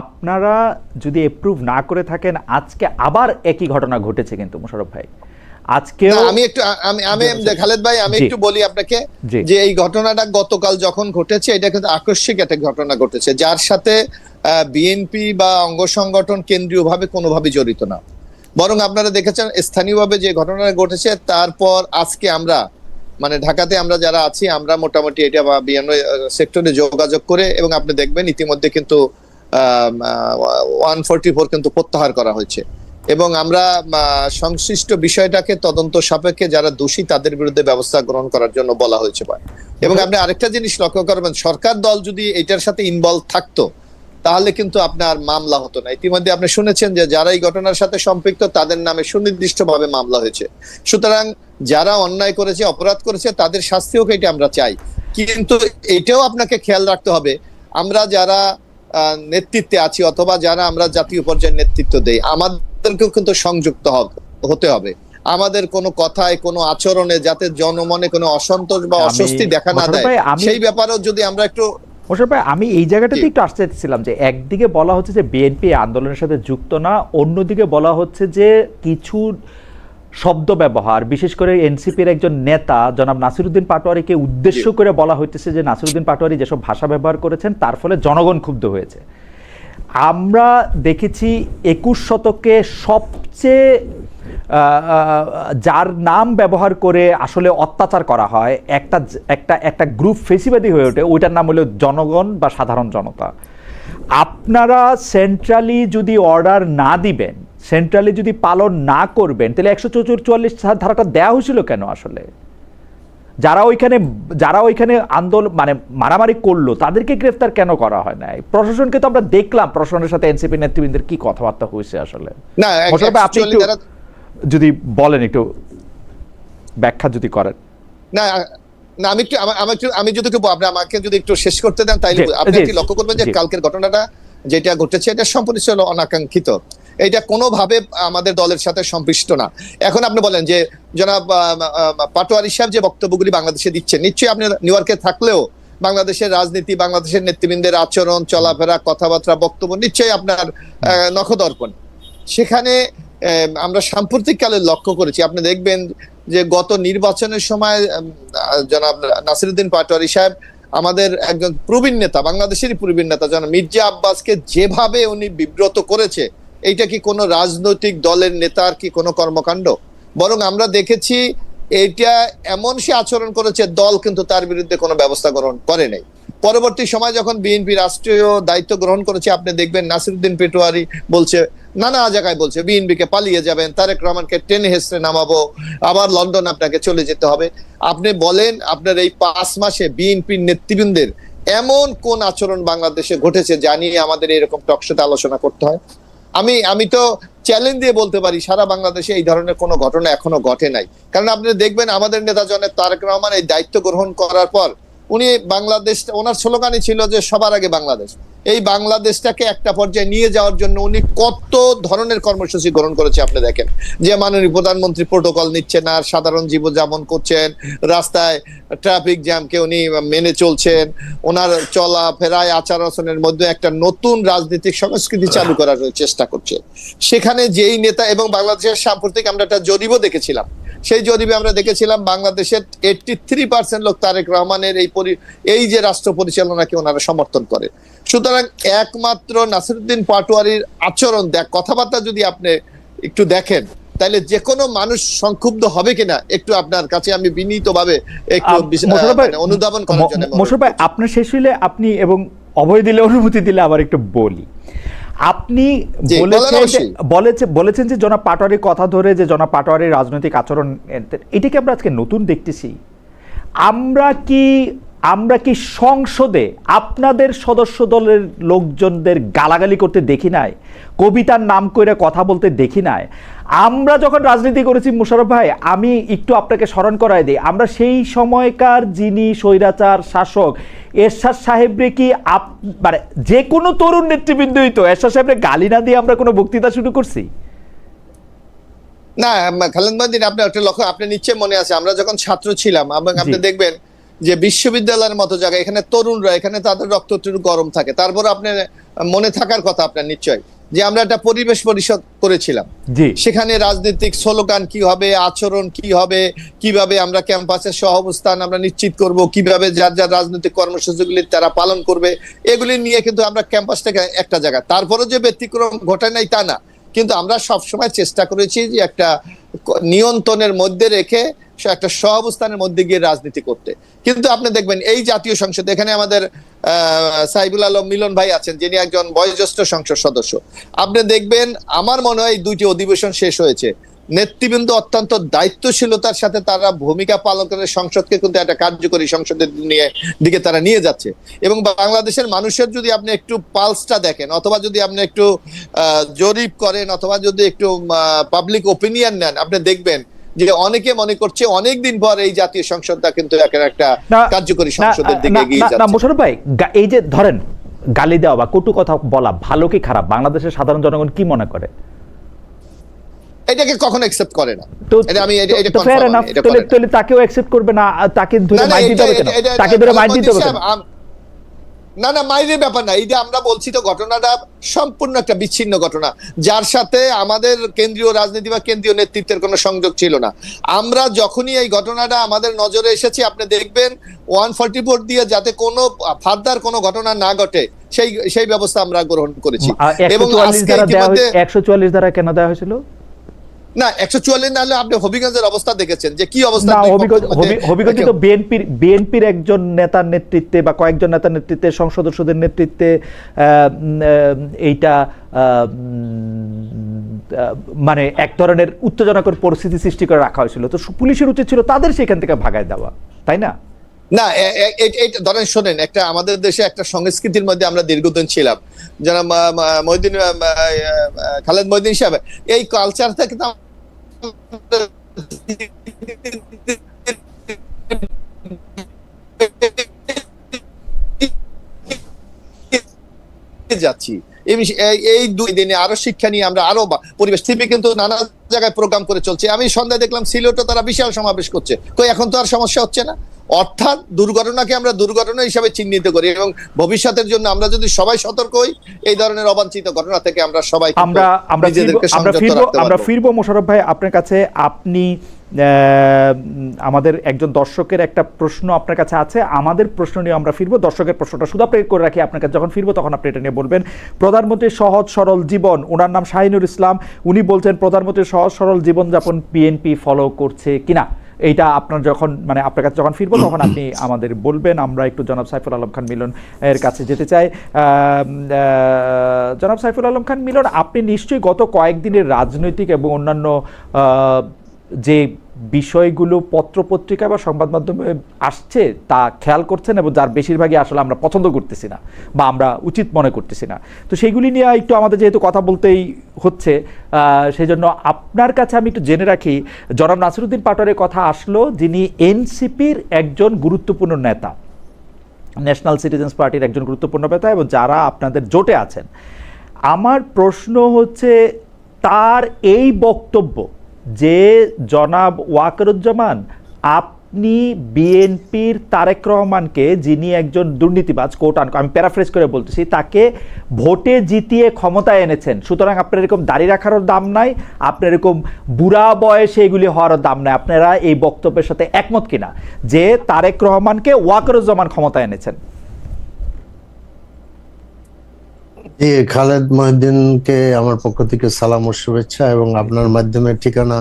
আপনারা যদি অ্যাপ্রুভ না করে থাকেন, আজকে আবার একই ঘটনা ঘটেছে কিন্তু মোশাররফ ভাই। আজকেও আমি খালেদ ভাই আমি একটু বলি আপনাকে যে এই ঘটনাটা গতকাল যখন ঘটেছে এটা কিন্তু আকস্মিক একটা ঘটনা ঘটেছে, যার সাথে বিএনপি বা অঙ্গ সংগঠন কেন্দ্রীয়ভাবে কোনোভাবে জড়িত না। বরং আপনারা দেখেছেন স্থানীয়ভাবে যে ঘটনাটা ঘটেছে, তারপর আজকে আমরা মানে ঢাকাতে আমরা যারা আছি আমরা মোটামুটি এটা বা বিভিন্ন সেক্টরে যোগাযোগ করে, এবং আপনি দেখবেন ইতিমধ্যে কিন্তু 144 কিন্তু প্রত্যাহার করা হয়েছে, এবং আমরা সংশ্লিষ্ট বিষয়টাকে তদন্ত সাপেক্ষে যারা দোষী তাদের বিরুদ্ধে ব্যবস্থা গ্রহণ করার জন্য বলা হয়েছে। এবং আপনি আরেকটা জিনিস লক্ষ্য করবেন, সরকার দল যদি এটার সাথে ইনভলভ থাকতো তাহলে কিন্তু আপনার মামলা হতো না। ইতিমধ্যে আপনি শুনেছেন যে যারা এই ঘটনার সাথে সম্পৃক্ত তাদের নামে সুনির্দিষ্টভাবে মামলা হয়েছে। সুতরাং যারা অন্যায় করেছে, অপরাধ করেছে, তাদের শাস্তি হোক, এটা আমরা চাই। কিন্তু এটাও আপনাকে খেয়াল রাখতে হবে, আমরা যারা নেতৃত্বে আছি অথবা যারা আমরা জাতীয় পর্যায়ে নেতৃত্ব দেই, আমাদেরকেও কিন্তু সংযুক্ত হতে হবে। আমাদের কোনো কথায়, কোনো আচরণে যাতে জনমনে কোনো অসন্তোষ বা অস্বস্তি দেখা না দেয়, সেই ব্যাপারেও যদি আমরা একটু মোশাররফ ভাই, আমি এই জায়গাটাতে একটু আসতে চাচ্ছিলাম যে একদিকে বলা হচ্ছে যে বিএনপি আন্দোলনের সাথে যুক্ত না, অন্যদিকে বলা হচ্ছে যে কিছু শব্দ ব্যবহার, বিশেষ করে এনসিপির একজন নেতা জনাব নাসিরউদ্দিন পাটোয়ারিকে উদ্দেশ্য করে বলা হইতেছে যে নাসিরউদ্দিন পাটোয়ারি যেসব ভাষা ব্যবহার করেছেন তার ফলে জনগণ ক্ষুব্ধ হয়েছে। আমরা দেখেছি 21 শতকে সবচেয়ে যার নাম ব্যবহার করে আসলে অত্যাচার করা হয়, একটা গ্রুপ ফেসিবাদী হয়ে ওঠে, ওইটার নাম হলো জনগণ বা সাধারণ জনতা। আপনারা সেন্ট্রালি যদি অর্ডার না দিবেন, সেন্ট্রালি যদি পালন না করবেন, তাহলে 144 ধারাটা দেওয়া হয়েছিল কেন? আসলে যারা ওইখানে আন্দোলন মানে মারামারি করলো তাদেরকে গ্রেফতার কেন করা হয় নাই? প্রশাসনকে তো আমরা দেখলাম, প্রশাসনের সাথে এনসিপি নেতৃবৃন্দের কি কথাবার্তা হয়েছে আসলে। না, আপনি যদি বলেন, একটু ব্যাখ্যা যদি করেন। না না আমি যদি আমাকে যদি একটু শেষ করতে দেন তাইলে আপনি কি লক্ষ্য করবেন যে কালকের ঘটনাটা যেটা ঘটেছে এটা সম্পূর্ণ ছিল অনাকাঙ্ক্ষিত, এটা কোনোভাবে আমাদের দলের সাথে সম্পৃক্ত না। এখন আপনি বলেন যে জনাব পাটোয়ারি সাহেব যে বক্তব্যগুলি বাংলাদেশে দিচ্ছেন, নিশ্চয়ই আপনি নিউ ইয়র্কে থাকলেও বাংলাদেশের রাজনীতি, বাংলাদেশের নেতৃবৃন্দের আচরণ, চলাফেরা, কথাবার্তা, বক্তব্য নিশ্চয়ই আপনার নখদর্পণ। সেখানে আমরা সাম্প্রতিককালে লক্ষ্য করেছি, আপনি দেখবেন যে গত নির্বাচনের সময় জনাব নাসিরউদ্দিন পাটোয়ারি সাহেব আমাদের একজন প্রবীণ নেতা, বাংলাদেশেরই প্রবীণ নেতা জনাব মির্জা আব্বাসকে যেভাবে উনি বিব্রত করেছে, এইটা কি কোনো রাজনৈতিক দলের নেতার কি কোনো কর্মকাণ্ড? বরং আমরা দেখেছি এইটা এমন সে আচরণ করেছে, দল কিন্তু তার বিরুদ্ধে কোনো ব্যবস্থা গ্রহণ করে নাই। পরবর্তী সময় যখন বিএনপি রাষ্ট্রীয় দায়িত্ব গ্রহণ করেছে, আপনি দেখবেন নাসিরউদ্দিন পাটোয়ারি বলছে, নানা জায়গায় বলছে বিএনপিকে পালিয়ে যাবেন, তারেক রহমানকে টেনে হেসড়ে নামাবো, আবার লন্ডন আপনাকে চলে যেতে হবে। আপনি বলেন আপনার এই 5 মাসে বিএনপির নেতৃবৃন্দের এমন কোন আচরণ বাংলাদেশে ঘটেছে জানিয়ে আমাদের এরকম টকশোতে আলোচনা করতে হয়? আমি তো চ্যালেঞ্জ দিয়ে বলতে পারি সারা বাংলাদেশে এই ধরনের কোনো ঘটনা এখনো ঘটে নাই। কারণ আপনি দেখবেন আমাদের নেতা জনাব তারেক রহমান এই দায়িত্ব গ্রহণ করার পর উনি বাংলাদেশ, ওনার স্লোগানই ছিল যে সবার আগে বাংলাদেশ। এই বাংলাদেশটাকে একটা পর্যায়ে নিয়ে যাওয়ার জন্য উনি কত ধরনের কর্মসূচি গ্রহণ করেছে আপনি দেখেন, যে মাননীয় প্রধানমন্ত্রী প্রোটোকল নিচ্ছেন আর সাধারণ জীবনযাপন করছেন, রাস্তায় ট্রাফিক জ্যামকে উনি মেনে চলছেন, ওনার চলাফেরায় আচার আচরণের মধ্যে একটা নতুন রাজনৈতিক সংস্কৃতি চালু করার চেষ্টা করছে। সেখানে যেই নেতা, এবং বাংলাদেশের সাম্প্রতিক আমরা একটা জরিপও দেখেছিলাম, সেই জরিপে আমরা দেখেছিলাম বাংলাদেশের 83% লোক তারেক রহমানের এই যে রাষ্ট্র পরিচালনাকে ওনারা সমর্থন করে। সুতরাং একমাত্র নাসিরউদ্দিন পাটোয়ারির আচরণ, কথাবার্তা যদি আপনি একটু দেখেন, তাহলে যে কোনো মানুষ সংক্ষুব্ধ হবে কিনা একটু আপনার কাছে আমি বিনীতভাবে একটু অনুধাবন করার জন্য। মোশাররফ ভাই, আপনার শেষ হইলে আপনি এবং অভয় দিলে, অনুমতি দিলে আবার একটু বলি। আপনি বলেছেন যে জনাব পাটোয়ারির কথা ধরে যে জনাব পাটোয়ারির রাজনৈতিক আচরণ, এটাকে আমরা আজকে নতুন দেখতেছি। আমরা কি সংসদে আপনাদের সদস্য দলের লোকজনদের গালাগালি করতে দেখি নাই? কবিতার নাম করে কথা বলতে দেখি নাই? আমরা যখন রাজনীতি করেছি মোশাররফ ভাই, আমি একটু আপনাকে স্মরণ করাই দিই, আমরা সেই সময়কার যিনি স্বৈরাচার শাসক এরশাদ সাহেবরে কি মানে যে কোনো তরুণ নেতৃবৃন্দই তো এরশাদ সাহেবরে গালি না দিয়ে আমরা কোনো বক্তৃতা শুরু করছি না? খালেদ মহিউদ্দিন, আপনার একটা লক্ষ্য আপনি নিশ্চয় মনে আছে, আমরা যখন ছাত্র ছিলাম এবং আপনি দেখবেন যে বিশ্ববিদ্যালয়ের মতো জায়গা, এখানে তরুণরা, এখানে তাদের রক্ত একটু গরম থাকে, তারপর আপনার মনে থাকার কথা আপনার নিশ্চয় যে আমরা একটা পরিবেশ পরিষদ করেছিলাম, সেখানে রাজনৈতিক স্লোগান কি হবে, আচরণ কি হবে, কিভাবে আমরা ক্যাম্পাসের সহাবস্থান আমরা নিশ্চিত করব, কিভাবে যার যার রাজনৈতিক কর্মসূচিগুলি তারা পালন করবে, এগুলি নিয়ে কিন্তু আমরা ক্যাম্পাসটাকে একটা জায়গা, তারপরে যে ব্যতিক্রম ঘটে নাই তা না, কিন্তু আমরা সবসময় চেষ্টা করেছি যে একটা নিয়ন্ত্রণের মধ্যে রেখে একটা সহাবস্থানের মধ্যে গিয়ে রাজনীতি করতে। কিন্তু আপনি দেখবেন এই জাতীয় সংসদ, এখানে আমাদের সাইবুল আলম মিলন ভাই আছেন, যিনি একজন বয়োজ্যেষ্ঠ সংসদ সদস্য। আপনি দেখবেন আমার মনে হয় 2টি অধিবেশন শেষ হয়েছে, নেতৃবৃন্দ অত্যন্ত দায়িত্বশীলতার সাথে তারা ভূমিকা পালন করে সংসদকে কিন্তু একটা কার্যকরী সংসদের দিকে তারা নিয়ে যাচ্ছে। এবং বাংলাদেশের মানুষের যদি আপনি একটু পালসটা দেখেন, অথবা যদি আপনি একটু জরিপ করেন, অথবা যদি একটু পাবলিক ওপিনিয়ন নেন, আপনি দেখবেন যে অনেকে মনে করছে অনেকদিন পর এই জাতীয় সংসদটা কিন্তু একটা কার্যকরী সংসদের দিকে এগিয়ে যাচ্ছে। না মোশাররফ ভাই, এই যে ধরেন গালি দেওয়া বা কটু কথা বলা ভালো কি খারাপ, বাংলাদেশের সাধারণ জনগণ কি মনে করে? এটাকে কখনো অ্যাকসেপ্ট করে না। এটা আমি এটা ফেয়ার এনাফ, তাহলে তাকেও অ্যাকসেপ্ট করবে না, তাকে ধরে মাইর দিতে হবে কেন? তাকে ধরে মাইর দিতে হবে কেন? না না, মাইরের ব্যাপার না, এই যে আমরা বলছি তো ঘটনাটা সম্পূর্ণ একটা বিচ্ছিন্ন ঘটনা, যার সাথে আমাদের কেন্দ্রীয় রাজনীতি বা কেন্দ্রীয় নেতৃত্বের কোনো সংযোগ ছিল না। আমরা যখনই এই ঘটনাটা আমাদের নজরে এসেছে, আপনি দেখবেন 144 দিয়ে যাতে কোনো ফার্দার কোনো ঘটনা না ঘটে সেই ব্যবস্থা আমরা গ্রহণ করেছি। এবং 144 ধারা কেন দেওয়া হয়েছিল? না 144 না হলে আপনি হবিগঞ্জের অবস্থা দেখেছেন যে কি অবস্থা। হবিগঞ্জে তো বিএনপির একজন নেতার নেতৃত্বে বা কয়েকজন নেতার নেতৃত্বে, সংসদ সদস্যদের নেতৃত্বে এইটা মানে এক ধরনের উত্তেজনাকর পরিস্থিতি সৃষ্টি করে রাখা হয়েছিল। তো পুলিশের উচিত ছিল তাদের সেখান থেকে ভাগায় দেওয়া, তাই না? না ধরেন শোনেন, একটা আমাদের দেশে একটা সংস্কৃতির মধ্যে আমরা দীর্ঘদিন ছিলাম, যারা খালেদ মহিউদ্দিন সাহেব, এই কালচার থেকে যাচ্ছি। এই 2 দিনে আরো শিক্ষা নিয়ে আমরা আরো পরিবেশ টিভি কিন্তু নানা জায়গায় প্রোগ্রাম করে চলছে। আমি সন্ধ্যায় দেখলাম সিলেটে তারা বিশাল সমাবেশ করছে, এখন তো আর সমস্যা হচ্ছে না। অর্থাৎ দুর্ঘটনাকে আমরা দুর্ঘটনা হিসাবে চিহ্নিত করি, এবং ভবিষ্যতের জন্য আমরা যদি সবাই সতর্ক হই, এই ধরনের অবাঞ্ছিত ঘটনা থেকে আমরা সবাই আমরা ফিরবো। মোশাররফ ভাই আপনার কাছে, আপনি আমাদের একজন দর্শকের একটা প্রশ্ন আপনার কাছে আছে, আমাদের প্রশ্ন নিয়ে আমরা ফিরবো। দর্শকের প্রশ্নটা শুধু আপনাকে করে রাখি, আপনার কাছে যখন ফিরবো তখন আপনি এটা নিয়ে বলবেন। প্রধানমন্ত্রীর সহজ সরল জীবন, ওনার নাম শাহিনুর ইসলাম, উনি বলছেন প্রধানমন্ত্রীর সহজ সরল জীবনযাপন বিএনপি ফলো করছে কিনা, এইটা আপনার যখন মানে আপনার কাছে যখন ফিরবো তখন আপনি আমাদের বলবেন। আমরা একটু জনাব সাইফুল আলম খান মিলন এর কাছে যেতে চাই। জনাব সাইফুল আলম খান মিলন, আপনি নিশ্চয়ই গত কয়েকদিনের রাজনৈতিক এবং অন্যান্য যে বিষয়গুলো পত্রপত্রিকা বা সংবাদ মাধ্যমে আসছে তা খেয়াল করছেন, এবং যার বেশিরভাগই আসলে আমরা পছন্দ করতেছি না বা আমরা উচিত মনে করতেছি না। তো সেইগুলি নিয়ে একটু আমাদের যেহেতু কথা বলতেই হচ্ছে, সেই জন্য আপনার কাছে আমি একটু জেনে রাখি, জনাব নাসিরউদ্দিন পাটোয়ারির কথা আসলো, যিনি এনসিপির একজন গুরুত্বপূর্ণ নেতা, ন্যাশনাল সিটিজেন্স পার্টির একজন গুরুত্বপূর্ণ নেতা, এবং যারা আপনাদের জোটে আছেন। আমার প্রশ্ন হচ্ছে, তার এই বক্তব্য যে জনাব ওয়াকারুজ্জামান, আপনি বিএনপির তারেক রহমানকে, যিনি একজন দুর্নীতিবাজ, কোট আনকোট, আমি প্যারাফ্রেজ করে বলতেছি, তাকে ভোটে জিতিয়ে ক্ষমতায় এনেছেন, সুতরাং আপনার এরকম দাড়ি রাখারও দাম নাই, আপনার এরকম বুড়া বয়সে এগুলি হওয়ারও দাম নাই, আপনারা এই বক্তব্যের সাথে একমত কিনা যে তারেক রহমানকে ওয়াকারুজ্জামান ক্ষমতায় এনেছেন? খালেদ মহিউদ্দিনকে আমার পক্ষ থেকে সালাম ও শুভেচ্ছা, এবং আপনার মাধ্যমে ঠিকানা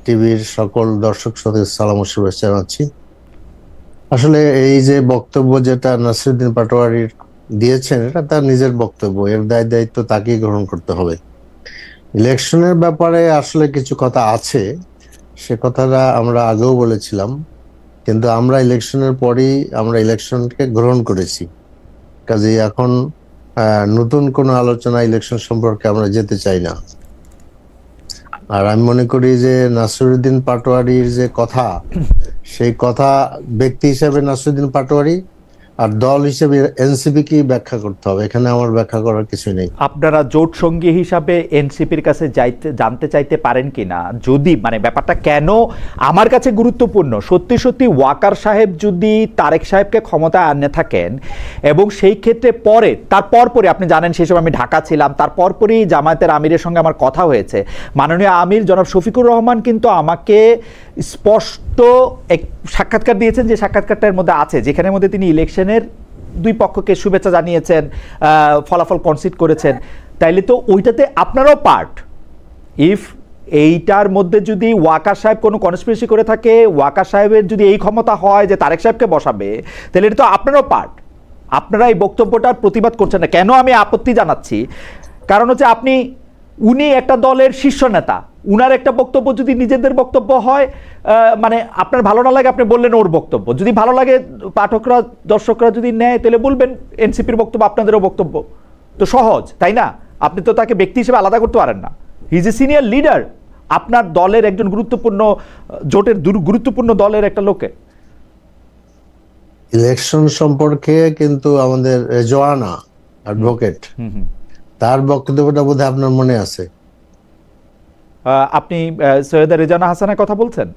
টিভির সকল দর্শক শ্রোতাদের সালাম ও শুভেচ্ছা জানাচ্ছি। আসলে এই যে বক্তব্য যেটা নাসিরউদ্দিন পাটোয়ারির দিয়েছেন, এটা তার নিজের বক্তব্য, এর দায়িত্ব তাকেই গ্রহণ করতে হবে। ইলেকশনের ব্যাপারে আসলে কিছু কথা আছে, সে কথাটা আমরা আগেও বলেছিলাম, কিন্তু আমরা ইলেকশনের পরই আমরা ইলেকশনকে গ্রহণ করেছি, কাজেই এখন নতুন কোনো আলোচনা ইলেকশন সম্পর্কে আমরা যেতে চাই না। আর আমি মনে করি যে নাসিরউদ্দিন পাটোয়ারির যে কথা, সেই কথা ব্যক্তি হিসেবে নাসিরউদ্দিন পাটোয়ারি, আর দল হিসেবে এনসিপি কি ব্যাখ্যা করতে হবে, এখানে আমার ব্যাখ্যা করার কিছু নেই। আপনারা জোট সঙ্গী হিসাবে এনসিপির কাছে জানতে চাইতে পারেন কিনা, যদি মানে ব্যাপারটা কেন আমার কাছে গুরুত্বপূর্ণ, সত্যি সত্যি ওয়াকার সাহেব যদি তারেক সাহেবকে ক্ষমতায় আনে থাকেন এবং সেই ক্ষেত্রে তারপরে আপনি জানেন সেই সময় আমি ঢাকা ছিলাম, তারপরই জামায়াতের আমিরের সঙ্গে আমার কথা হয়েছে। মাননীয় আমির জনাব শফিকুর রহমান কিন্তু আমাকে স্পষ্ট এক সাক্ষাৎকার দিয়েছেন, যে সাক্ষাৎকারটার মধ্যে আছে, যেখানের মধ্যে তিনি ইলেকশনের দুই পক্ষকে শুভেচ্ছা জানিয়েছেন, ফলাফল কনসিড করেছেন। তাইলে তো ওইটাতে আপনারও পার্ট। ইফ এইটার মধ্যে যদি ওয়াকার সাহেব কোনো কনস্পিরেসি করে থাকে, ওয়াকার সাহেবের যদি এই ক্ষমতা হয় যে তারেক সাহেবকে বসাবে, তাহলে এটা তো আপনারও পার্ট। আপনারা এই বক্তব্যটার প্রতিবাদ করছেন না কেন? আমি আপত্তি জানাচ্ছি কারণ হচ্ছে উনি একটা দলের শীর্ষ নেতা, উনার একটা বক্তব্য যদি নিজেদের বক্তব্য হয়, মানে আপনার ভালো না লাগে আপনি বললেন ওর বক্তব্য, যদি ভালো লাগে পাঠকরা দর্শকরা যদি নেয় তাহলে বলবেন এনসিপির বক্তব্য আপনাদেরও বক্তব্য। তো সহজ, তাই না? আপনি তো তাকে ব্যক্তি হিসেবে আলাদা করতে পারেন না। He is a senior leader, আপনার দলের একজন গুরুত্বপূর্ণ, জোটের গুরুত্বপূর্ণ দলের একটা লোকে। ইলেকশন সম্পর্কে কিন্তু আমাদের জোয়ানা অ্যাডভোকেট, তার বক্তব্যটা বোধহয় আপনার মনে আছে। আপনি সৈয়দা রেজানা হাসানের কথা বলছেন,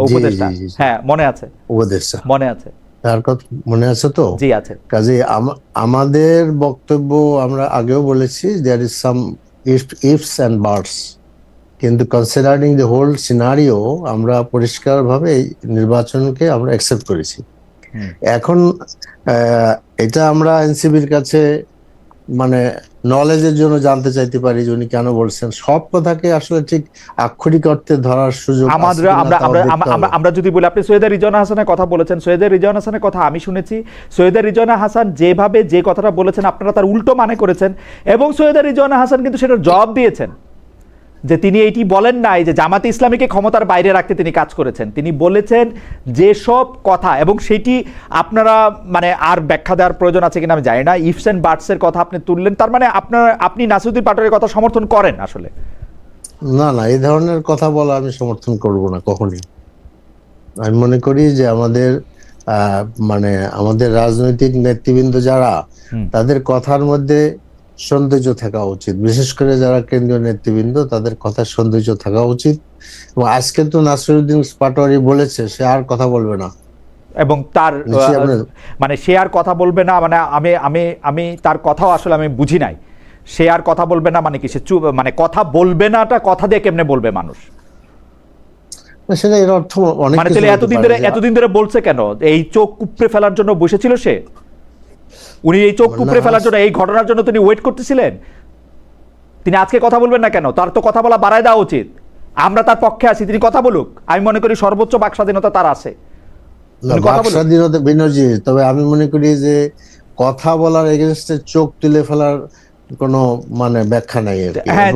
উপদেষ্টা? হ্যাঁ মনে আছে, উপদেষ্টা মনে আছে, তার কথা মনে আছে তো? জি আছে। কাজে আমাদের বক্তব্য আমরা আগেও বলেছি, there is some ifs and buts, কিন্তু কনসিডারিং দ্য হোল সিনারিও আমরা পরিষ্কারভাবে এই নির্বাচনকে আমরা অ্যাকসেপ্ট করেছি। এখন এটা আমরা এনসিবির কাছে মানে নলেজের জন্য জানতে চাইতে পারি যে উনি কেন বলছেন। সব কথাকে আসলে ঠিক আক্ষরিক অর্থে ধরার সুযোগ আমরা যদি বলি, আপনি সৈয়দা রিজওয়ানা হাসানের কথা বলেছেন, সৈয়দা রিজওয়ানা হাসানের কথা আমি শুনেছি। সৈয়দা রিজওয়ানা হাসান যেভাবে যে কথাটা বলেছেন আপনারা তার উল্টো মানে করেছেন, এবং সৈয়দা রিজওয়ানা হাসান কিন্তু সেটার জবাব দিয়েছেন যে তিনি এইটি বলেন নাই যে জামাতে ইসলামীকে ক্ষমতার বাইরে রাখতে তিনি কাজ করেছেন। তিনি বলেছেন যেসব কথা, এবং সেটি আপনারা মানে আর ব্যাখ্যা দেওয়ার প্রয়োজন আছে কিনা আমি জানি না, ইফস এন্ড বাটসের কথা আপনি তুললেন, তার মানে আপনি নাসিরউদ্দিন পাটোয়ারির কথা সমর্থন করেন? আসলে না, এই ধরনের কথা বলা আমি সমর্থন করব না কখনই। আমি মনে করি যে আমাদের মানে আমাদের রাজনৈতিক নেতৃবৃন্দ যারা, তাদের কথার মধ্যে সৌন্দর্য থাকা উচিত, বিশেষ করে যারা কেন্দ্রীয় নেতৃবৃন্দ, তাদের কথার সৌন্দর্য থাকা উচিত। এবং আজকে তো নাসিরউদ্দিন পাটোয়ারি বলেছে সে আর কথা বলবে না, এবং তার মানে সে আর কথা বলবে না, মানে আমি তার কথাও আসলে আমি বুঝি নাই। সে আর কথা বলবে না মানে কি? সে মানে কথা বলবে নাটা কথা দিয়ে কেমনে বলবে মানুষ? সেটা এর অর্থ অনেক, মানে তাহলে এতদিন ধরে বলছে কেন? এই চোখ কুপড়ে ফেলার জন্য বসেছিল সে? উনি এই চোখ কুপড়ে ফেলার জন্য, এই ঘটনার জন্য তিনি ওয়েট করতেছিলেন? তিনি আজকে কথা বলবেন না কেন? তার তো কথা বলা বাড়ায় দেওয়া উচিত। আমরা তার পক্ষে আছি, তিনি কথা বলুক। আমি মনে করি সর্বোচ্চ বাক স্বাধীনতা তার আছে। স্বাধীনতা বিনজি, তবে আমি মনে করি যে কথা বলার এগেইনস্টে চোখ তুলে ফেলার কোনো মানে ব্যাখ্যা নাই। হ্যাঁ,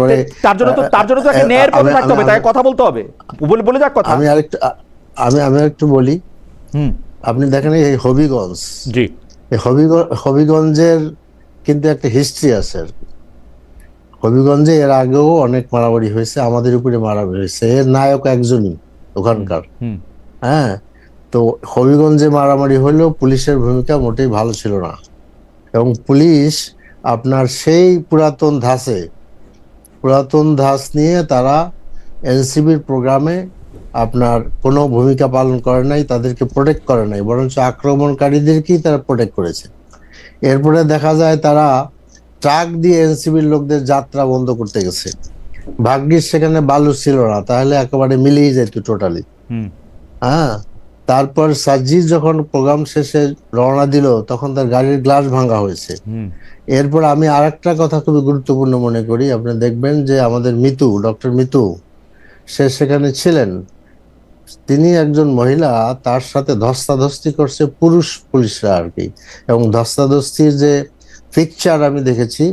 তার জন্য তো তাকে ন্যায়ের পথে থাকতে হবে, তাকে কথা বলতে হবে। বলে যাক কথা। আমি আরেকটু বলি। আপনি দেখেন এই হবিগঞ্জ, জি, এই হবিগঞ্জের কিন্তু একটা হিস্ট্রি আছে। হবিগঞ্জে এর আগেও অনেক মারামারি হয়েছে, আমাদের উপরে মারামারি হয়েছে, এর নায়ক একজনই ওখানকার। হ্যাঁ, তো হবিগঞ্জে মারামারি হলেও পুলিশের ভূমিকা মোটেই ভালো ছিল না, এবং পুলিশ আপনার সেই পুরাতন ধাঁচ নিয়ে তারা এনসিবির প্রোগ্রামে আপনার কোনো ভূমিকা পালন করে নাই, তাদেরকে প্রোটেক্ট করে নাই, বরঞ্চ আক্রমণকারীদেরকেই তারা প্রোটেক্ট করেছে। এরপরে দেখা যায় তারা ট্রাক দিয়ে এনসিবির লোকদের যাত্রা বন্ধ করতে গেছে। ভাগ্যিস সেখানে বালু ছিল না, তাহলে একেবারে মিলিয়ে যেত টোটালি। হ্যাঁ, তারপর সাজ্জিদ যখন প্রোগ্রাম শেষে রওনা দিল তখন তার গাড়ির গ্লাস ভাঙা হয়েছে। এরপর আমি আরেকটা কথা খুবই গুরুত্বপূর্ণ মনে করি, আপনি দেখবেন যে আমাদের ডক্টর মিতু সে সেখানে ছিলেন, তিনি একজন মহিলা, তার সাথে ধস্তাধস্তি করছে পুরুষ পুলিশরা আর কি, এবং ধস্তাধস্তির যে পিকচার আমি দেখেছি,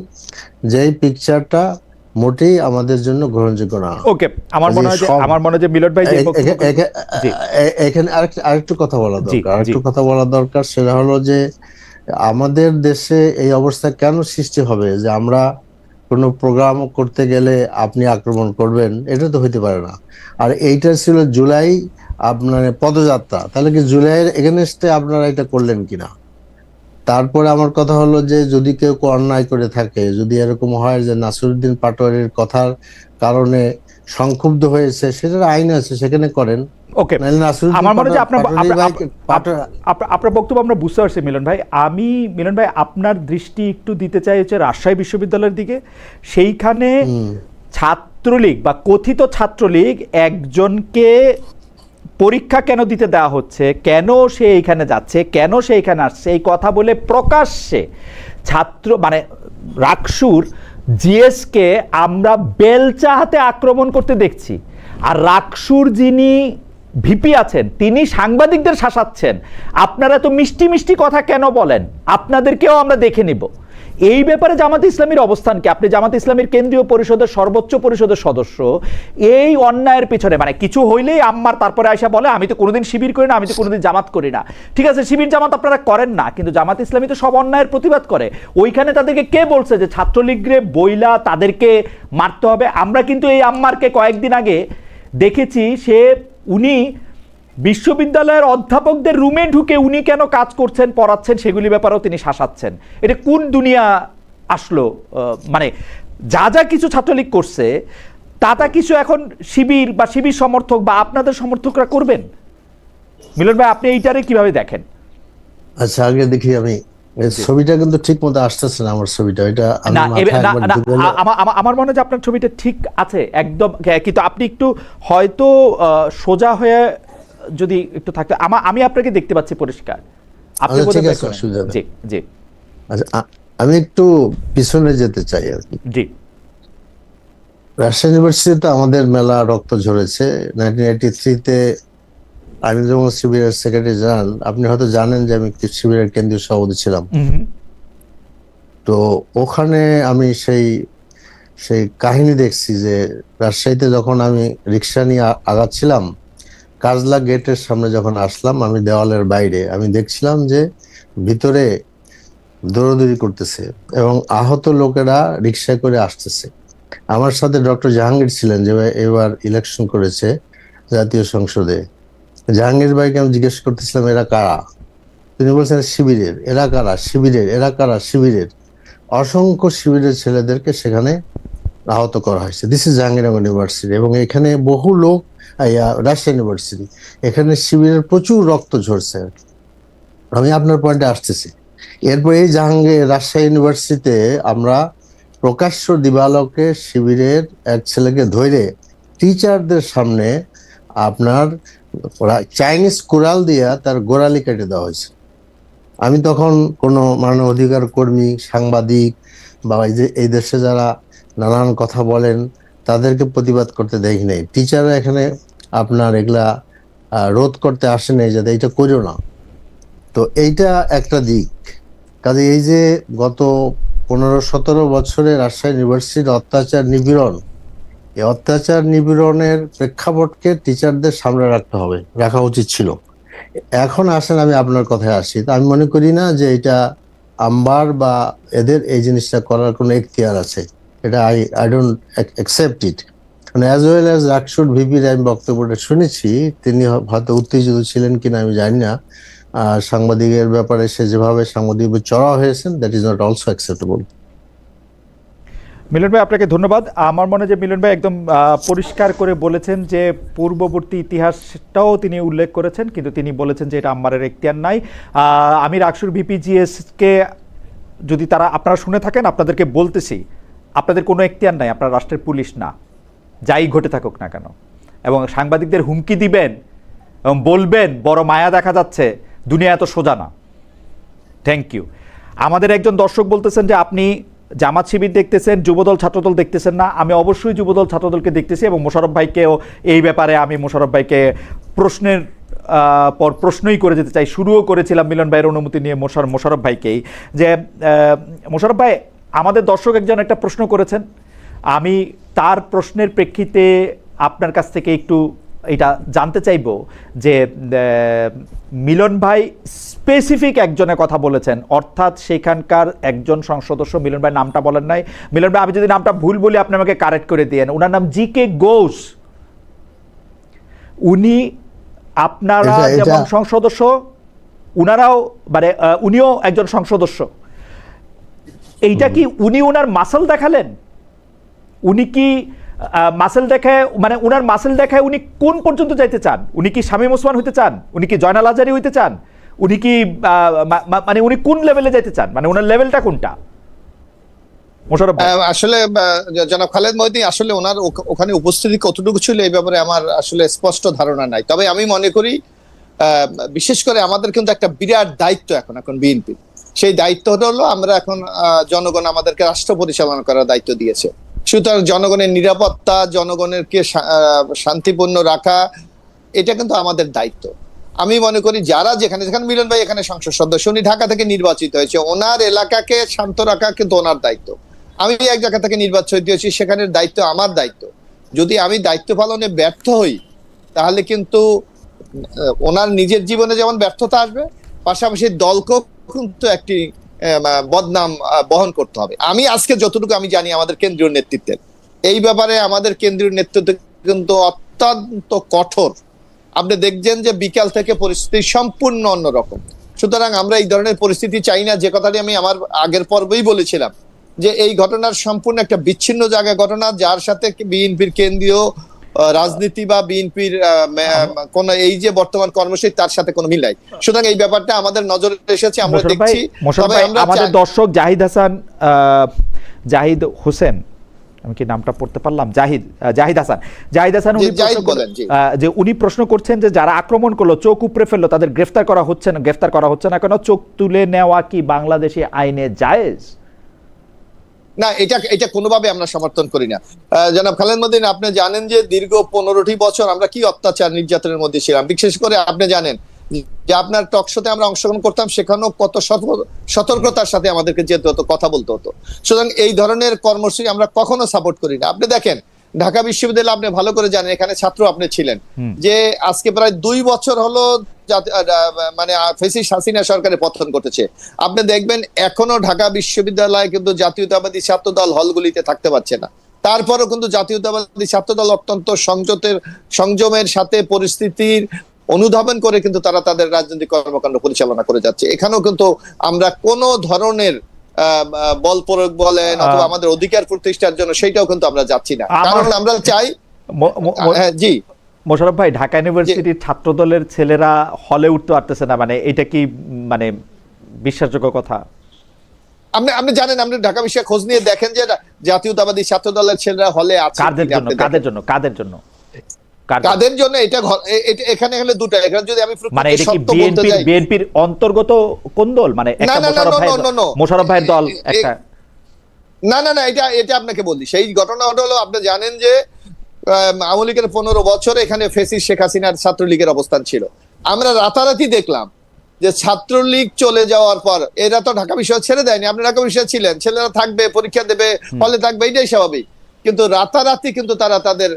যে পিকচারটা মোটেই আমাদের জন্য গ্রহণযোগ্য না। ওকে, আমার মনে হয় যে মিলন ভাই এখানে আরেকটু কথা বলা দরকার, সেটা হলো যে আমাদের দেশে এই অবস্থা কেন সৃষ্টি হবে যে আমরা কোনো প্রোগ্রাম করতে গেলে আপনি আক্রমণ করবেন, এটা তো হইতে পারে না। আর এইটা ছিল জুলাই আপনার পদযাত্রা, তাহলে কি জুলাইয়ের এগেনস্টে আপনারা এটা করলেন কিনা? তারপরে আমার কথা হলো যে যদি কেউ অন্যায় করে থাকে, যদি এরকম হয় যে নাসিরউদ্দিন পাটোয়ারির কথার কারণে সংক্ষুব্ধ হয়েছে, সেটার আইন আছে, সেখানে করেন। ওকে, নাহলে নাসিরউদ্দিন আমার মনে হয় যে পাটোয়ারি আপনার বক্তব্য আমরা বুঝতে পারছি মিলন ভাই। আমি মিলন ভাই আপনার দৃষ্টি একটু দিতে চাই হচ্ছে রাজশাহী বিশ্ববিদ্যালয়ের দিকে। সেইখানে ছাত্রলীগ বা কথিত ছাত্রলীগ একজনকে পরীক্ষা কেন দিতে দেওয়া হচ্ছে, কেন সে এইখানে যাচ্ছে, কেন সে এখানে আসছে, এই কথা বলে প্রকাশ্যে ছাত্র মানে রাকসুর জিএসকে আমরা বেলচা হাতে আক্রমণ করতে দেখছি। আর রাকসুর যিনি ভিপি আছেন তিনি সাংবাদিকদের শাসাচ্ছেন, আপনারা তো মিষ্টি মিষ্টি কথা কেন বলেন, আপনাদেরকেও আমরা দেখে নিব। এই ব্যাপারে জামাত ইসলামীর অবস্থান কি? আপনি জামাত ইসলামীর কেন্দ্রীয় পরিষদের সর্বোচ্চ পরিষদের সদস্য, এই অন্যায়ের পিছনে মানে কিছু হইলেই আম্মার তারপরে আয়সা বলে আমি তো কোনোদিন শিবির করি না, আমি তো কোনোদিন জামাত করি না। ঠিক আছে, শিবির জামাত আপনারা করেন না, কিন্তু জামাত ইসলামী তো সব অন্যায়ের প্রতিবাদ করে। ওইখানে তাদেরকে কে বলছে যে ছাত্রলীগরে বইলা তাদেরকে মারতে হবে? আমরা কিন্তু এই আম্মারকে কয়েকদিন আগে দেখেছি, উনি বিশ্ববিদ্যালয়ের অধ্যাপকদের রুমে ঢুকে উনি কেন কাজ করছেন, পড়াচ্ছেন, সেগুলি ব্যাপারেও তিনি শাসাচ্ছেন। এটা কোন দুনিয়া আসলো? মানে যা যা কিছু ছাত্রলীগ করছে তা কিছু এখন শিবির বা শিবির সমর্থক বা আপনাদের সমর্থকরা করবেন। মিলন ভাই, আপনি এইটারে কিভাবে দেখেন? আচ্ছা, আগে দেখি আমি ছবিটা কিন্তু ঠিক মতো আসতেছে না আমার ছবিটা, এটা আমার মনে হয় যে আপনার ছবিটা ঠিক আছে একদম, কিন্তু আপনি একটু হয়তো সোজা হয়ে যদি একটু থাকতে, আমি আপনাকে দেখতে পাচ্ছি পরিষ্কার। আপনি জি জি, আচ্ছা আমি একটু পিছনে যেতে চাই আর কি। জি, রাজশাহী ইউনিভার্সিটিতে আমাদের মেলা রক্ত ঝরেছে। 1983-তে আমি যখন শিবিরের সেক্রেটারি জেনারেল, আপনি হয়তো জানেন যে আমি শিবিরের কেন্দ্রীয় সভাপতি ছিলাম। তো ওখানে আমি সেই কাহিনী দেখছি যে রাজশাহীতে যখন আমি রিক্সা নিয়ে আগাচ্ছিলাম, কাজলা গেটের সামনে যখন আসলাম, আমি দেওয়ালের বাইরে আমি দেখছিলাম যে ভিতরে দৌড়াদৌড়ি করতেছে এবং আহত লোকেরা রিক্সায় করে আসতেছে। আমার সাথে ডক্টর জাহাঙ্গীর ছিলেন, যে এবার ইলেকশন করেছে জাতীয় সংসদে। জাহাঙ্গীর ভাইকে আমি জিজ্ঞেস করতেছিলাম এরা কারা, তিনি বলছেন শিবিরের। এরা কারা? শিবিরের। এরা কারা? শিবিরের। অসংখ্য শিবিরের ছেলেদেরকে সেখানে আহত করা হয়েছে। দিস ইজ জাহাঙ্গীরনগর ইউনিভার্সিটি, এবং এখানে বহু লোক, রাজশাহী ইউনিভার্সিটি, এখানে শিবিরের প্রচুর রক্ত ঝরছে। আমি আপনার পয়েন্টে আসতেছি। এরপর এই রাজশাহী ইউনিভার্সিটিতে আমরা প্রকাশ্য দিবালোকে শিবিরের এক ছেলেকে ধরে টিচারদের সামনে আপনার চাইনিজ কুড়াল দিয়া তার গোড়ালি কেটে দেওয়া হয়েছে। আমি তখন কোনো মানব অধিকার কর্মী, সাংবাদিক বা এই দেশে যারা নানান কথা বলেন তাদেরকে প্রতিবাদ করতে দেখি নাই। টিচাররা এখানে আপনার এগুলা রোধ করতে আসে নাই যাতে এটা করিও না। তো এইটা একটা দিক। কাজে এই যে গত 15-17 বছরে রাজশাহী ইউনিভার্সিটির অত্যাচার নিপীড়ন, এই অত্যাচার নিপীড়নের প্রেক্ষাপটকে টিচারদের সামনে রাখা উচিত ছিল। এখন আসেন আমি আপনার কথায় আসি। আমি মনে করি না যে এটা আম্বার বা এদের এই জিনিসটা করার কোনো এখতিয়ার আছে। এটা আই ডোন্ট অ্যাকসেপ্ট ইট। মানে অ্যাজ ওয়েল অ্যাজ রাকসুর ভিপির আমি বক্তব্যটা শুনেছি, তিনি হয়তো উত্তেজিত ছিলেন কিনা আমি জানি না। সাংবাদিকের ব্যাপারে সে যেভাবে সাংবাদিক চড়া হয়েছেন, that is not also acceptable. Milan ভাই, আপনাকে ধন্যবাদ। আমার মনে হয় যে মিলন ভাই একদম পরিষ্কার করে বলেছেন যে পূর্ববর্তী ইতিহাসটাও তিনি উল্লেখ করেছেন, কিন্তু তিনি বলেছেন যে এটা আম্বারের এখতিয়ার নাই। আমি রাকসুর ভিপিজিএসকে যদি আপনারা শুনে থাকেন, আপনাদেরকে বলতেছি, আপনাদের কোনো এখতিয়ার নাই, আপনারা রাষ্ট্রের পুলিশ না, যাই ঘটে থাকুক না কেন। এবং সাংবাদিকদের হুমকি দিবেন এবং বলবেন বড় মায়া দেখা যাচ্ছে, দুনিয়া এত সোজা না। Thank you. আমাদের একজন দর্শক বলতেছেন যে আপনি জামাত শিবির দেখতেছেন, যুবদল ছাত্রদল দেখতেছেন না। আমি অবশ্যই যুবদল ছাত্রদলকে দেখতেছি এবং মোশাররফ ভাইকেও এই ব্যাপারে আমি মোশাররফ ভাইকে প্রশ্নের পর প্রশ্নই করে যেতে চাই। শুরুও করেছিলাম মিলন ভাইয়ের অনুমতি নিয়ে মোশাররফ ভাইকেই, যে মোশাররফ ভাই, আমাদের দর্শক একজন একটা প্রশ্ন করেছেন, আমি তার প্রশ্নের প্রেক্ষিতে আপনার কাছ থেকে একটু এটা জানতে চাইব যে মিলন ভাই স্পেসিফিক একজনের কথা বলেছেন, অর্থাৎ সেখানকার একজন সংসদ সদস্য, মিলন ভাই নামটা বলেন নাই। মিলন ভাই, আমি যদি নামটা ভুল বলি আপনি আমাকে কারেক্ট করে দিয়েন। ওনার নাম জি.কে. ঘোষ। উনি আপনারা যেমন সংসদ সদস্য, উনারাও মানে উনিও একজন সংসদস্য, এইটা কি উনি ওনার মাসল দেখালেন? উনি কি মাসেল দেখায়, মানে উনার মাসেল দেখায় উনি কোন পর্যন্ত যাইতে চান? উনি কি শামীম ওসমান হইতে চান? উনি কি জয়নাল আজারি হইতে চান? উনি কি মানে উনি কোন লেভেলে যাইতে চান? মানে ওনার লেভেলটা কোনটা? মোশাররফ ভাই আসলে জনাব খালেদ মহিউদ্দিন আসলে ওনার ওখানে উপস্থিতি কতটুকু ছিল এই ব্যাপারে আমার আসলে স্পষ্ট ধারণা নাই। তবে আমি মনে করি বিশেষ করে আমাদের কিন্তু একটা বিরাট দায়িত্ব এখন বিএনপি, সেই দায়িত্বটা হলো আমরা এখন জনগণ আমাদেরকে রাষ্ট্র পরিচালনা করার দায়িত্ব দিয়েছে। সুতরাং জনগণের নিরাপত্তা, জনগণেরকে শান্তিপূর্ণ রাখা, এটা কিন্তু আমাদের দায়িত্ব। আমি মনে করি যারা যেখানে মিলন ভাই এখানে সংসদ সদস্য, উনি ঢাকা থেকে নির্বাচিত হয়েছে, ওনার এলাকাকে শান্ত রাখা কিন্তু ওনার দায়িত্ব। আমি এক জায়গা থেকে নির্বাচিত হয়েছি, সেখানের দায়িত্ব আমার দায়িত্ব। যদি আমি দায়িত্ব পালনে ব্যর্থ হই তাহলে কিন্তু ওনার নিজের জীবনে যেমন ব্যর্থতা আসবে, পাশাপাশি দলকেও কিন্তু একটি বদনাম বহন করতে হবে। আমি আজকে যতটুকু আমি জানি আমাদের কেন্দ্রীয় নেতৃত্বের এই ব্যাপারে, আমাদের কেন্দ্রীয় নেতৃত্ব কিন্তু অত্যন্ত কঠোর। আপনি দেখছেন যে বিকাল থেকে পরিস্থিতি সম্পূর্ণ অন্যরকম। সুতরাং আমরা এই ধরনের পরিস্থিতি চাই না, যে কথাটি আমি আমার আগের পর্বেই বলেছিলাম যে এই ঘটনার সম্পূর্ণ একটা বিচ্ছিন্ন জায়গা ঘটনা, যার সাথে বিএনপির কেন্দ্রীয় রাজনীতি বা বিএনপির কোন এই যে বর্তমান কর্মসূচি তার সাথে কোনো মিল নাই। সুতরাং এই ব্যাপারটা আমাদের নজরে এসেছে, আমরা দেখছি। তবে আমাদের দর্শক জাহিদ হোসেন, আমি কি নামটা পড়তে পারলাম, জাহিদ হাসান যে উনি প্রশ্ন করছেন যে যারা আক্রমণ করলো, চোখ উপড়ে ফেললো, তাদের গ্রেফতার করা হচ্ছে না কেন? চোখ তুলে নেওয়া কি বাংলাদেশি আইনে জায়েজ? না, এটা কোনোভাবে আমরা সমর্থন করি না। জনাব খালেদ মহিউদ্দিন, আপনি জানেন যে দীর্ঘ 15টি বছর আমরা কি অত্যাচার নির্যাতনের মধ্যে ছিলাম। বিশেষ করে আপনি জানেন যে আপনার টক শোতে আমরা অংশগ্রহণ করতাম, সেখানেও কত সতর্কতার সাথে আমাদেরকে যেতে হতো, কথা বলতে হতো। সুতরাং এই ধরনের কর্মসূচি আমরা কখনো সাপোর্ট করি না। আপনি দেখেন ঢাকা বিশ্ববিদ্যালয়ে আপনি ভালো করে জানেন, এখানে ছাত্র আপনি ছিলেন, যে আজকে প্রায় 2 বছর হলো মানে ফ্যাসিস্ট হাসিনা সরকারের পতন ঘটেছে। আপনি দেখবেন এখনো ঢাকা বিশ্ববিদ্যালয়ে কিন্তু জাতীয়তাবাদী ছাত্র দল হলগুলিতে থাকতে পারছে না। তারপরও কিন্তু জাতীয়তাবাদী ছাত্র দল অত্যন্ত সংযমের সাথে পরিস্থিতির অনুধাবন করে কিন্তু তারা তাদের রাজনৈতিক কর্মকাণ্ড পরিচালনা করে যাচ্ছে। এখানেও কিন্তু আমরা কোনো ধরনের বল প্রয়োগ বলেন অথবা আমাদের অধিকার প্রতিষ্ঠার জন্য সেইটাও কিন্তু আমরা যাচ্ছি না, কারণ আমরা চাই। জি মোশাররফ ভাই, ঢাকা ইউনিভার্সিটির ছাত্র দলের ছেলেরা হলে উঠতে পারতেছে না, মানে এটা কি মানে বিশ্বাসযোগ্য কথা? আপনি জানেন, আপনি ঢাকা বিশ্বে খোঁজ নিয়ে দেখেন যে জাতীয়তাবাদী ছাত্র দলের ছেলেরা হলে আছে। কাদের জন্য এটা এখানে হলে দুটো, এখানে যদি আমি মানে এটা কি বিএনপির অন্তর্গত কোন দল? মানে একটা মোশাররফ ভাইয়ের দল একটা? না, এটা আপনাকে বলি। সেই ঘটনাটা হলো, আপনি জানেন যে আওয়ামী লীগের 15 বছর এখানে ফ্যাসিস্ট শেখ হাসিনার ছাত্রলীগের অবস্থান ছিল। আমরা রাতারাতি দেখলাম যে ছাত্রলীগ চলে যাওয়ার পর এরা তো ঢাকা বিশ্ববিদ্যালয় ছেড়ে দেয়নি। আপনি ঢাকা বিশ্ববিদ্যালয়ে ছিলেন, ছেলেরা থাকবে, পরীক্ষা দেবে, হলে থাকবে, এটাই স্বাভাবিক। কিন্তু রাতারাতি কিন্তু তারা তাদের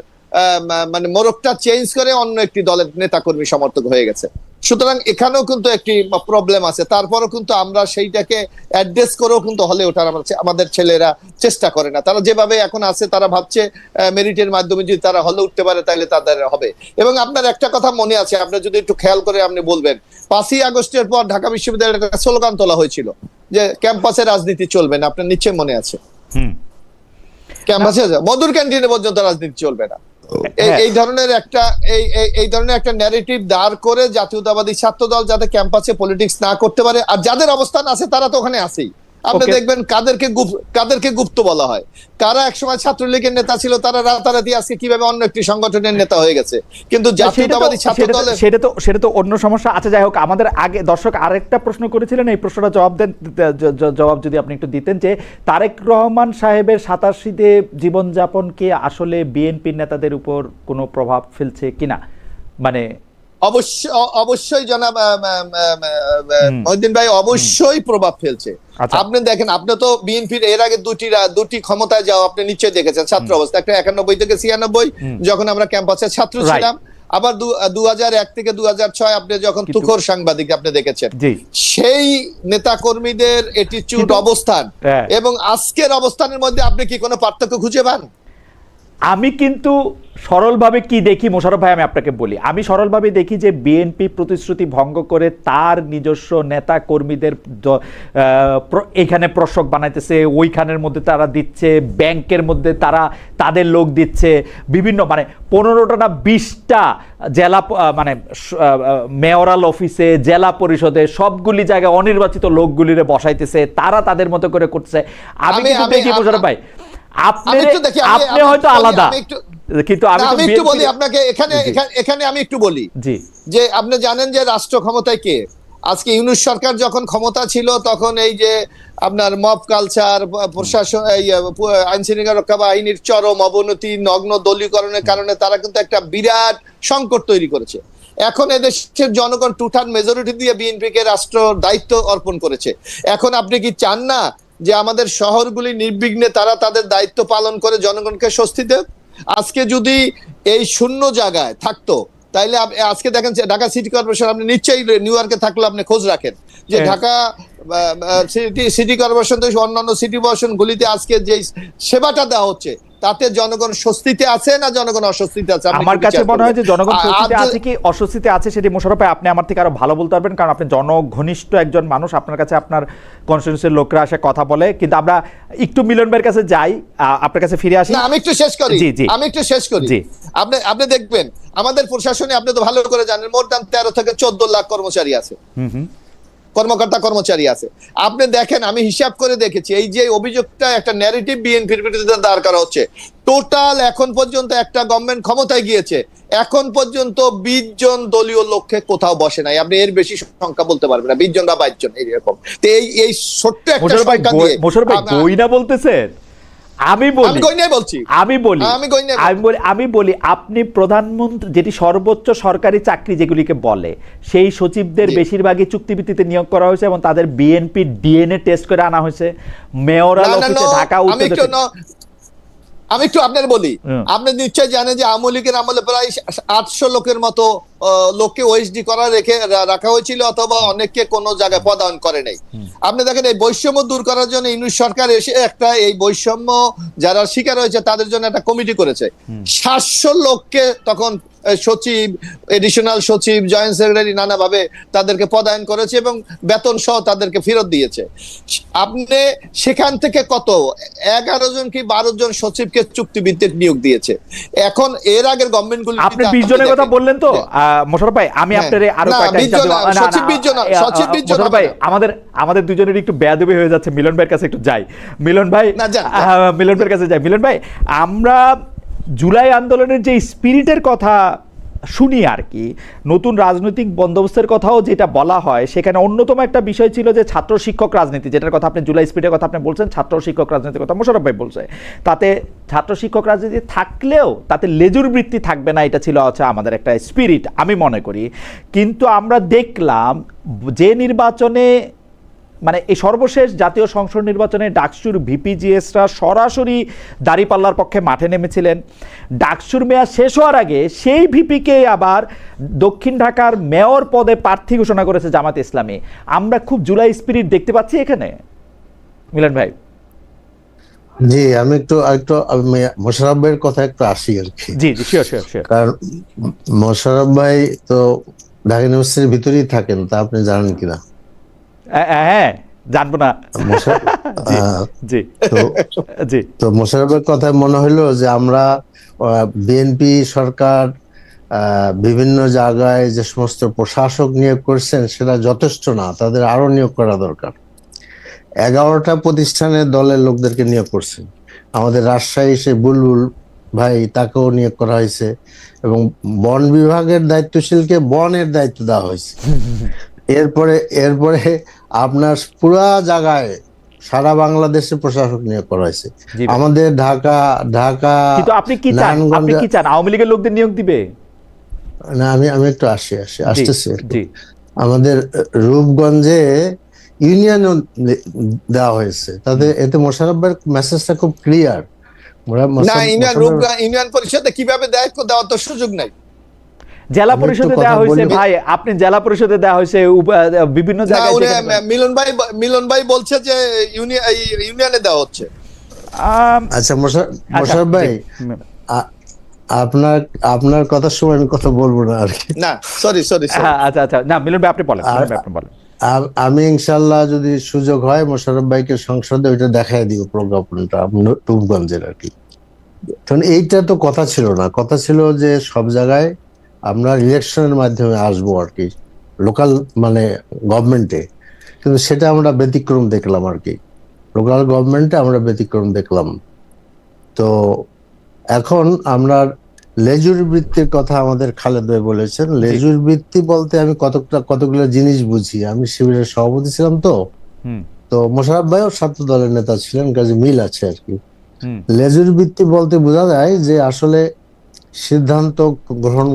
মানে মোড়কটা চেঞ্জ করে অন্য একটি দলের নেতাকর্মী সমর্থক হয়ে গেছে। সুতরাং এখানেও কিন্তু একটি প্রবলেম আছে। তারপরও কিন্তু আমরা সেইটাকে অ্যাড্রেস করেও কিন্তু হলে ওঠার আমাদের ছেলেরা চেষ্টা করে না। তারা যেভাবে এখন আছে, তারা ভাবছে মেরিটের মাধ্যমে যদি তারা হলে উঠতে পারে তাহলে তাদের হবে। এবং আপনার একটা কথা মনে আছে, আপনি যদি একটু খেয়াল করে আপনি বলবেন, 5ই আগস্টের পর ঢাকা বিশ্ববিদ্যালয়ের একটা স্লোগান তোলা হয়েছিল যে ক্যাম্পাসে রাজনীতি চলবে না। আপনার নিশ্চয়ই মনে আছে, ক্যাম্পাসে মধুর ক্যান্টিনে পর্যন্ত রাজনীতি চলবে না। এই ধরনের একটা ন্যারেটিভ দাঁড় করে জাতীয়তাবাদী ছাত্র দল যাতে ক্যাম্পাসে পলিটিক্স না করতে পারে, আর যাদের অবস্থান আছে তারা তো ওখানে আছেই। আপনি দেখবেন কাদেরকে গুপ্ত বলা হয়, কারা একসময় ছাত্রলীগের নেতা ছিল, তারা রাতারাতি আজকে কিভাবে অন্য একটি সংগঠনের নেতা হয়ে গেছে। কিন্তু জাতীয়তাবাদী ছাত্র দল সেটা তো অন্য সমস্যা আছে। যাই হোক, আমাদের আগে দর্শক আরেকটা প্রশ্ন করেছিলেন, এই প্রশ্নটা জবাব যদি আপনি একটু দিতেন, যে তারেক রহমান সাহেবের 87-তে জীবনযাপন কি আসলে বিএনপির নেতাদের উপর কোনো প্রভাব ফেলছে কিনা? মানে অবশ্যই জনাব মহিউদ্দিন ভাই, অবশ্যই প্রভাব ফেলছে। আপনি দেখেন, আপনি তো বিএনপির এর আগে দুটি ক্ষমতায় যাওয়া আপনি নিশ্চয়ই দেখেছেন ছাত্র অবস্থা। একটা 91 থেকে 96 যখন আমরা ক্যাম্পাসের ছাত্র ছিলাম, আবার 2001 থেকে 2006 আপনি যখন তুখোর সাংবাদিক আপনি দেখেছেন। সেই নেতা কর্মীদের অ্যাটিটিউড, অবস্থান এবং আজকের অবস্থানের মধ্যে আপনি কি কোনো পার্থক্য খুঁজে পান? আমি কিন্তু সরলভাবে কি দেখি মোশাররফ ভাই, আমি আপনাকে বলি, আমি সরলভাবে দেখি যে বিএনপি প্রতিশ্রুতি ভঙ্গ করে তার নিজস্ব নেতা কর্মীদের এখানে প্রশক বানাইতেছে, ওইখানের মধ্যে তারা দিচ্ছে, ব্যাংকের মধ্যে তারা তাদের লোক দিচ্ছে, বিভিন্ন মানে 15টা না 20টা জেলা মানে মেয়রাল অফিসে, জেলা পরিষদে, সবগুলি জায়গায় অনির্বাচিত লোকগুলিরে বসাইতেছে, তারা তাদের মতো করে করছে। আমি কিন্তু দেখি মোশাররফ ভাই আপনি হয়তো আলাদা, কিন্তু আমি একটু বলি আপনাকে, এখানে আমি একটু বলি যে আপনি জানেন যে রাষ্ট্র ক্ষমতায় কে? আজকে ইউনূস সরকার যখন ক্ষমতা ছিল তখন এই যে আপনার মব কালচার, প্রশাসন, আইন শৃঙ্খলা রক্ষা বাহিনীর চরম অবনতি, নগ্ন দলীয়করণের কারণে তারা কিন্তু একটা বিরাট সংকট তৈরি করেছে। এখন এদেশের জনগণ টুটান মেজরিটি দিয়ে বিএনপিকে রাষ্ট্র দায়িত্ব অর্পণ করেছে। এখন আপনি কি চান না যে আমাদের শহরগুলি নির্বিঘ্নে তারা তাদের দায়িত্ব পালন করে জনগণকে স্বস্তি দেয়? আজকে যদি এই শূন্য জায়গায় থাকতো তাইলে আজকে দেখেন ঢাকা সিটি কর্পোরেশন, আপনি নিশ্চয়ই নিউ ইয়র্কে থাকলে আপনি খোঁজ রাখেন যে ঢাকা সিটি কর্পোরেশন থেকে অন্যান্য সিটি কর্পোরেশন গুলিতে আজকে যে সেবাটা দেওয়া হচ্ছে তাতে জনগণ স্বস্তিতে আছে না জনগণ অস্বস্তিতে আছে? আমার কাছে মনে হয় যে জনগণ স্বস্তিতে আছে কি অস্বস্তিতে আছে সেটি মোশাররফ ভাই আপনি আমার থেকে আরো ভালো বলতে পারবেন, কারণ আপনি জনঘনিষ্ঠ একজন মানুষ, আপনার কাছে আপনার কনস্টিটিউয়েন্সির লোকরা এসে কথা বলে। কিন্তু আমরা একটু মিলন ভাইয়ের কাছে যাই, আপনার কাছে ফিরে আসি। আমি একটু শেষ করি। আপনি দেখবেন আমাদের প্রশাসনে, আপনি তো ভালো করে জানেন, মোর দ্যান 13 থেকে 14 লাখ কর্মচারী আছে, কর্মকর্তা কর্মচারী আছে। আপনি দেখেন, আমি হিসাব করে দেখেছি, এই যে অভিযোগটা একটা ন্যারেটিভ বিএনপির বিরুদ্ধে দাঁড় করা হচ্ছে, টোটাল এখন পর্যন্ত একটা গভর্নমেন্ট ক্ষমতায় গিয়েছে, এখন পর্যন্ত 20 জন দলীয় লোককে কোথাও বসে নাই। আপনি এর বেশি সংখ্যা বলতে পারবেন না, 20 জন বা 22 জন এরকম। তো এই ছোট্ট একটা সংখ্যা দিয়ে মোশাররফ ভাই গইনা বলতেছেন? আমি বলি আপনি প্রধানমন্ত্রী, যেটি সর্বোচ্চ সরকারি চাকরি যেগুলিকে বলে, সেই সচিবদের বেশিরভাগই চুক্তিভিত্তিতে নিয়োগ করা হয়েছে এবং তাদের বিএনপি ডিএনএ টেস্ট করে আনা হয়েছে। মেয়রাল অফিসে ঢাকা আমি একটু আপনার বলি, আপনি নিশ্চয় জানেন যে আওয়ামী লীগের আমলে প্রায় 800 লোকের মতো লোককে ওএসডি করা রাখা হয়েছিল, অথবা অনেককে কোনো জায়গায় পদায়ন করে নাই। আপনি দেখেন এই বৈষম্য দূর করার জন্য ইউনূস সরকার এসে একটা এই বৈষম্য যারা শিকার হয়েছে তাদের জন্য একটা কমিটি করেছে। 700 লোককে তখন সচিব, এডিশনাল সচিব, জয়েন্ট সেক্রেটারি নানাভাবে তাদেরকে পদায়ন করেছে এবং বেতন সহ তাদেরকে ফেরত দিয়েছে। আপনি সেখান থেকে কত 11 জন কি 12 জন সচিবকে চুক্তিভিত্তিক নিয়োগ দিয়েছে। এখন এর আগের গভর্নমেন্টগুলি, আপনি 20 জনের কথা বললেন তো মোশাররফ ভাই, আমি আপনারে আরো মোশাররফ ভাই আমাদের দুজনের একটু বেয়াদবি হয়ে যাচ্ছে। মিলন ভাইয়ের কাছে একটু যাই। মিলন ভাইয়ের কাছে যাই। মিলন ভাই, আমরা জুলাই আন্দোলনের যে স্পিরিটের কথা শুনি আর কি, নতুন রাজনৈতিক বন্দোবস্তের কথাও যেটা বলা হয়, সেখানে অন্যতম একটা বিষয় ছিল যে ছাত্র শিক্ষক রাজনীতি, যেটার কথা আপনি জুলাই স্পিরিটের কথা আপনি বলছেন, ছাত্র শিক্ষক রাজনীতির কথা মোশাররফ ভাই বলছে। তাতে ছাত্র শিক্ষক রাজনীতি থাকলেও তাতে লেজুর বৃত্তি থাকবে না, এটা ছিল আমাদের একটা স্পিরিট আমি মনে করি। কিন্তু আমরা দেখলাম যে নির্বাচনে, মানে এই সর্বশেষ জাতীয় সংসদ নির্বাচনে ডাকসুর ভিপিজিএসরা সরাসরি দাঁড়িপাল্লার পক্ষে মাঠে নেমেছিলেন। ডাকসুর মেয়াদ শেষ হওয়ার আগে সেই ভিপিকে আবার দক্ষিণ ঢাকার মেয়র পদে প্রার্থী ঘোষণা করেছে জামাত ইসলামী। আমরা খুব জুলাই স্পিরিট দেখতে পাচ্ছি এখানে, মিলন ভাই। জি, আমি একটু মোশাররফ ভাইয়ের কথা একটু আসি আর কি। জি শিওর। কারণ মোশাররফ ভাই তো ঢাকা ইউনিভার্সিটির ভিতরেই থাকেন, তা আপনি জানেন কিনা? হ্যাঁ, জানবো না। তো মোশাররফের কথায় মনে হলো যে আমরা বিএনপি সরকার বিভিন্ন জায়গায় যে সমস্ত প্রশাসক নিয়োগ করছেন সেটা যথেষ্ট না, তাদের আরো নিয়োগ করা দরকার। 11টা প্রতিষ্ঠানে দলের লোকদেরকে নিয়োগ করছেন। আমাদের রাজশাহী সে বুলবুল ভাই, তাকেও নিয়োগ করা হয়েছে এবং বন বিভাগের দায়িত্বশীলকে বনের দায়িত্ব দেওয়া হয়েছে। এরপরে আপনার পুরা জায়গায় সারা বাংলাদেশে প্রশাসক নিয়োগ করা হয়েছে। আমাদের ঢাকা কিন্তু আপনি কি চান আওয়ামী লীগের লোকদের নিয়োগ দিবে না? আমি একটু আসতেছি। আমাদের রূপগঞ্জে ইউনিয়ন দেওয়া হয়েছে, তাদের এতে মোশাররফ ভাইয়ের মেসেজটা খুব ক্লিয়ার। ইউনিয়ন পরিষদে কিভাবে দায়িত্ব দেওয়ার তো সুযোগ নাই। জেলা পরিষদে দেওয়া হয়েছে ভাই, আপনি জেলা পরিষদে দেওয়া হয়েছে বিভিন্ন জায়গায়। মিলন ভাই বলছে যে ইউনিয়নে দেওয়া হচ্ছে। আচ্ছা মোশাররফ ভাই, আপনার আপনার কথার সময় আমি কথা বলবো না আর কি। না সরি সরি আচ্ছা আচ্ছা, না মিলন ভাই আপনি বলেন, মিলন ভাই আপনি বলেন। আমি ইনশাল্লাহ যদি সুযোগ হয় মোশাররফ ভাইকে সংসদে ওইটা দেখাই দিব প্রজ্ঞাপনটা রূপগঞ্জের আর কি। কারণ এইটা তো কথা ছিল না, কথা ছিল যে সব জায়গায় আমরা ইলেকশনের মাধ্যমে আসবো আর কি, লোকাল মানে গভর্নমেন্টে। কিন্তু সেটা আমরা ব্যতিক্রম দেখলাম আর কি, লোকাল গভর্নমেন্টে আমরা ব্যতিক্রম দেখলাম। তো এখন আমরা লেজুর বৃত্তির কথা আমাদের খালেদ ভাই বলেছেন। লেজুর বৃত্তি বলতে আমি কতগুলো জিনিস বুঝি। আমি শিবিরের সভাপতি ছিলাম, তো মোশাররফ ভাইও ছাত্র দলের নেতা ছিলেন, কাজে মিল আছে আর কি। লেজুর বৃত্তি বলতে বোঝা যায় যে আসলে সিদ্ধান্ত গ্রহণ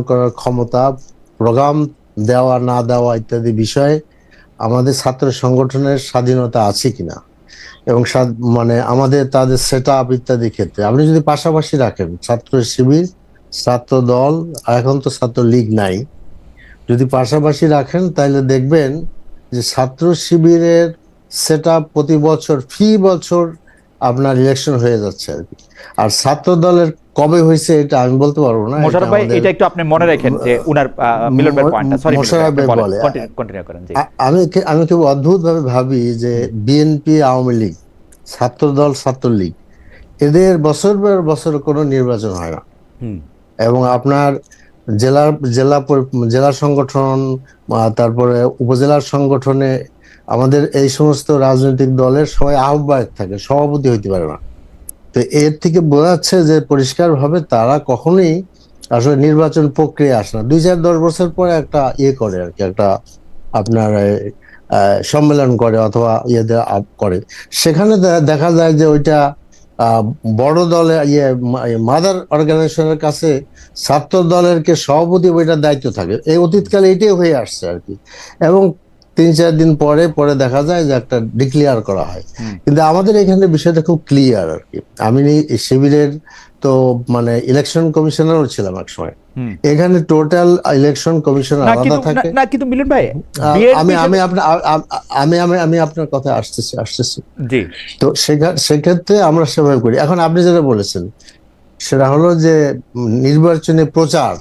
করার ক্ষমতা, প্রোগ্রাম দেওয়া না দেওয়া ইত্যাদি বিষয়ে আমাদের ছাত্র সংগঠনের স্বাধীনতা আছে কিনা, এবং মানে আমাদের তাদের সেট আপ ইত্যাদি ক্ষেত্রে আপনি যদি পাশাপাশি রাখেন ছাত্র শিবির, ছাত্র দল, এখন তো ছাত্র লীগ নাই, যদি পাশাপাশি রাখেন তাহলে দেখবেন যে ছাত্র শিবিরের সেট আপ প্রতি বছর ফি বছর আপনার ইলেকশন হয়ে যাচ্ছে আর কি। আর ছাত্র দলের কবে হয়েছে এটা আমি বলতে পারবো না। মোশাররফ ভাই এটা একটু আপনি মনে রাখেন যে উনার মিলন ভাই পয়েন্টটা, সরি মোশাররফ ভাই বলে, কন্টিনিউ করেন। জি, আমি খুব অদ্ভুত ভাবে ভাবি যে বিএনপি, আওয়ামী লীগ, ছাত্র দল, ছাত্রলীগ, এদের বছর পর বছর কোনো নির্বাচন হয় না। এবং আপনার জেলা সংগঠন, তারপরে উপজেলার সংগঠনে আমাদের এই সমস্ত রাজনৈতিক দলের সবাই আহ্বায়ক থাকে, সভাপতি হইতে পারে না। তো এর থেকে বোঝা যাচ্ছে যে পরিষ্কার ভাবে তারা কখনোই আসলে নির্বাচন প্রক্রিয়া আসে না। 2-4-10 বছর পরে একটা করে আর কি, একটা আপনার সম্মেলন করে অথবা করে। সেখানে দেখা যায় যে ওইটা বড় দলে মাদার অর্গানাইজেশনের কাছে ছাত্র দলের কে সভাপতি ওইটার দায়িত্ব থাকে। এই অতীতকালে এটাই হয়ে আসছে আর কি। এবং 3-4 দিন পরে দেখা যায় যে একটা ডিক্লেয়ার করা হয়। কিন্তু আমাদের এখানে বিষয়টা খুব ক্লিয়ার আর কি। আমি শিবিরের তো মানে ইলেকশন কমিশনারও ছিলাম এক সময়। এখানে টোটাল ইলেকশন কমিশনার আলাদা থাকে না, কিন্তু মিলন ভাই আমি আপনার কথা আসতেছি। জি, তো সেক্ষেত্রে আমরা সেভাবে করি। এখন আপনি যেটা বলেছেন সেটা হলো যে নির্বাচনে প্রচার,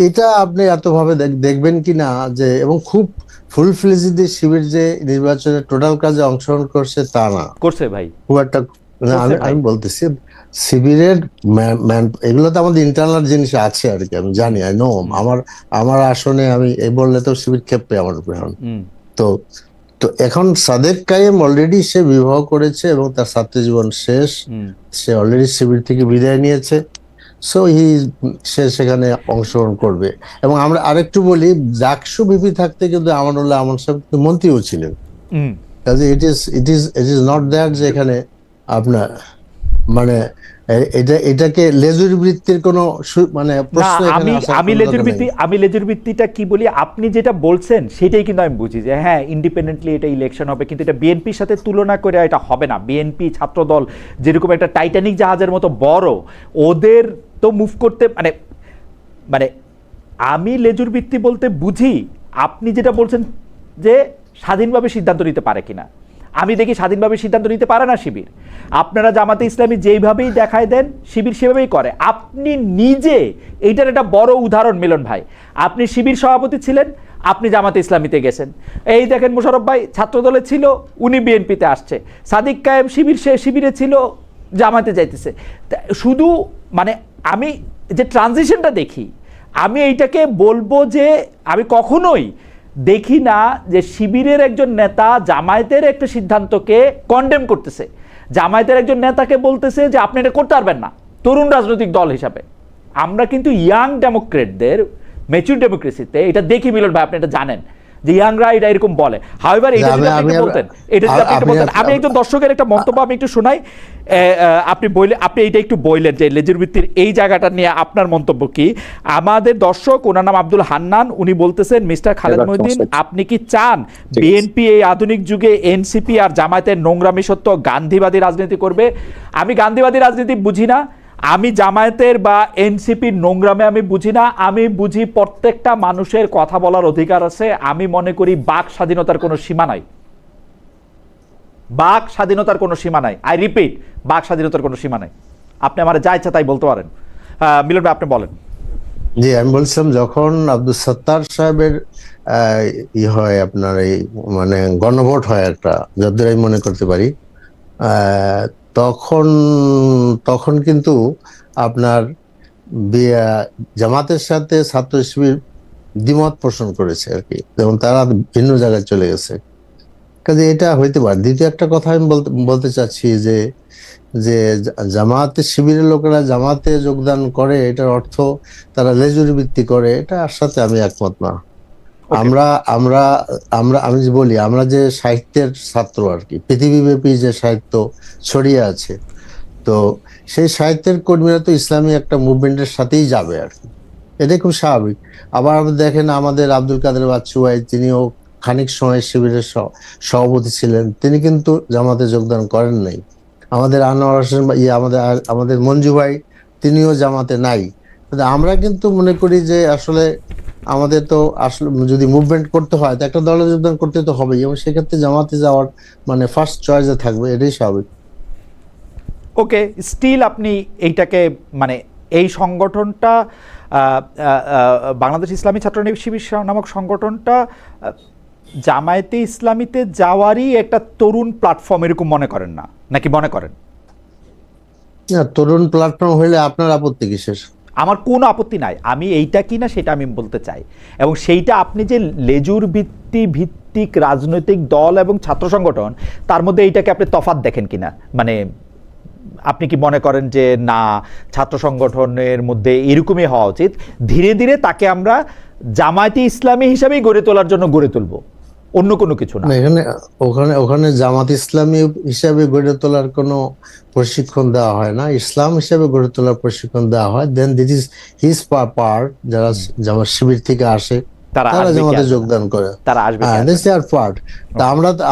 এটা আপনি এতভাবে দেখবেন কিনা যে, এবং খুব ফুল ফ্লেজেডলি শিবির যে নির্বাচনে টোটাল কাজে অংশগ্রহণ করছে তা না, করছে ভাই খুব একটা। আমি বলতেছি শিবিরের এগুলো তো আমাদের ইন্টারনাল জিনিস আছে আর কি, আমি জানি, আই নো। আমার আসনে আমি এই বললে তো শিবির ক্ষেপে আমার উপর। তো এখন সাদেক কায়েম অলরেডি সে বিবাহ করেছে এবং তার ছাত্র জীবন শেষ, সে অলরেডি শিবির থেকে বিদায় নিয়েছে। সো সে সেখানে অংশগ্রহণ করবে। এবং আমরা আরেকটু বলি, জাকসু বিপি থাকতে কিন্তু আমানুল্লাহ আমন সাহেব মন্ত্রীও ছিলেন। কাজে ইট ইজ নট দ্যাট যে এখানে আপনার মানে এটাকে লেজুর বৃত্তির কোনো মানে প্রশ্ন। আমি লেজুর বৃত্তিটা কি বলি, আপনি যেটা বলছেন সেটাই কিন্তু আমি বুঝি যে হ্যাঁ ইন্ডিপেন্ডেন্টলি এটা ইলেকশন হবে, কিন্তু এটা বিএনপির সাথে তুলনা করে এটা হবে না। বিএনপি ছাত্রদল যেরকম একটা টাইটানিক জাহাজের মতো বড়, ওদের তো মুভ করতে মানে আমি লেজুর বৃত্তি বলতে বুঝি আপনি যেটা বলছেন যে স্বাধীনভাবে সিদ্ধান্ত নিতে পারে কিনা। আমি দেখি স্বাধীনভাবে সিদ্ধান্ত নিতে পারে না শিবির। আপনারা জামাতে ইসলামী যেইভাবেই দেখায় দেন শিবির সেভাবেই করে। আপনি নিজে এইটার একটা বড় উদাহরণ মিলন ভাই, আপনি শিবির সভাপতি ছিলেন, আপনি জামাতে ইসলামীতে গেছেন। এই দেখেন মোশাররফ ভাই ছাত্রদলে ছিল, উনি বিএনপিতে আসছে। সাদিক কায়েম শিবিরে ছিল, জামাতে যাইতেছে। শুধু মানে আমি যে ট্রানজিশনটা দেখি, আমি এইটাকে বলবো যে আমি কখনোই দেখি না যে শিবিরের একজন নেতা জামায়াতের একটা সিদ্ধান্তকে কন্ডেম করতেছে, জামায়াতের একজন নেতাকে বলতেছে যে আপনি এটা করতে পারবেন না তরুণ রাজনৈতিক দল হিসাবে। আমরা কিন্তু ইয়াং ডেমোক্রেটদের ম্যাচিউর ডেমোক্রেসিতে এটা দেখি মিলন ভাই, আপনি এটা জানেন যে ইয়াংরা এটা এরকম বলে। হাউএভার এটা যদি আপনি বলতেন, আমি একজন দর্শকের একটা মন্তব্য আমি একটু শোনাই। আপনি এইটা একটু বললেন যে লেজুর বৃত্তির এই জায়গাটা নিয়ে আপনার মন্তব্য কি। আমাদের দর্শক, ওনার নাম আব্দুল হান্নান, উনি বলতেছেন মিস্টার খালেদ মহিউদ্দিন, আপনি কি চান বিএনপি এই আধুনিক যুগে এনসিপি আর জামায়াতের নোংরামি সত্য গান্ধীবাদী রাজনীতি করবে? আমি গান্ধীবাদী রাজনীতি বুঝি না, আমি জামায়াতের বা এনসিপির নোংরামে আমি বুঝি না। আমি বুঝি প্রত্যেকটা মানুষের কথা বলার অধিকার আছে। আমি মনে করি বাক স্বাধীনতার কোনো সীমা নাই, বাক স্বাধীনতার কোনো সীমা নাই। আই রিপিট, বাক স্বাধীনতার কোনো সীমা নাই। আপনি আমার যা ইচ্ছা তাই বলতে পারেন। মিলন ভাই, আপনি বলেন। জি, আমি বলছিলাম যখন আব্দুল সত্তার সাহেবের হয় আপনার এই মানে গণভোট হয় একটা, যতদূর আমি মনে করতে পারি, তখন তখন কিন্তু আপনার জামাতের সাথে ছাত্র শিবির দ্বিমত পোষণ করেছে আর কি, যেমন তারা ভিন্ন জায়গায় চলে গেছে। কাজে এটা হইতে পারে। দ্বিতীয় একটা কথা আমি বলতে চাচ্ছি যে যে জামাতে শিবিরের লোকেরা জামাতে যোগদান করে, এটার অর্থ তারা লেজুরি বৃত্তি করে, এটার সাথে আমি একমত না। আমরা আমরা আমরা আমি যে বলি, আমরা যে সাহিত্যের ছাত্র আর কি, পৃথিবীব্যাপী যে সাহিত্য ছড়িয়ে আছে, তো সেই সাহিত্যের কর্মীরা তো ইসলামী একটা মুভমেন্টের সাথেই যাবে আর কি, এটাই খুব স্বাভাবিক। আবার আপনি দেখেন আমাদের আব্দুল কাদের বাচ্চু ভাই, তিনিও খানিক সময় শিবিরের সভাপতি ছিলেন, তিনি কিন্তু জামাতে যোগদান করেন নাই। আমাদের আনোয়ার হোসেন আমাদের মঞ্জু ভাই, তিনিও জামাতে নাই। আমরা কিন্তু মনে করি যে আসলে আমাদের তো আসলে যদি মুভমেন্ট করতে হয় তো একটা দলে যোগদান করতে তো হবেই, এবং সেক্ষেত্রে জামাতে যাওয়ার মানে ফার্স্ট চয়েসে থাকবে, এটাই স্বাভাবিক। ওকে, স্টিল আপনি এইটাকে মানে এই সংগঠনটা বাংলাদেশ ইসলামী ছাত্র শিবির নামক সংগঠনটা জামায়াতে ইসলামীতে যাওয়ারই একটা তরুণ প্ল্যাটফর্ম এরকম মনে করেন না, নাকি মনে করেন? না, তরুণ প্ল্যাটফর্ম হইলে আপনার আপত্তি কিসের? আমার কোনো আপত্তি নাই, আমি এইটা কি না সেটা আমি বলতে চাই। এবং সেইটা আপনি যে লেজুর ভিত্তিক রাজনৈতিক দল এবং ছাত্র সংগঠন, তার মধ্যে এইটাকে আপনি তফাৎ দেখেন কিনা, মানে আপনি কি মনে করেন যে না, ছাত্র সংগঠনের মধ্যে এরকমই হওয়া উচিত, ধীরে ধীরে তাকে আমরা জামায়াতে ইসলামী হিসাবেই গড়ে তোলার জন্য গড়ে তুলব, অন্য কোনো কিছু না? ওখানে জামাত ইসলামী হিসাবে গড়ে তোলার কোনো প্রশিক্ষণ দেওয়া হয় না, ইসলাম হিসাবে গড়ে তোলার প্রশিক্ষণ দেওয়া হয়। দেন দিস ইজ হিজ পার্ট, যারা জামাত শিবির থেকে আসে তারা জামাতে যোগদান করে, তারা আসবে।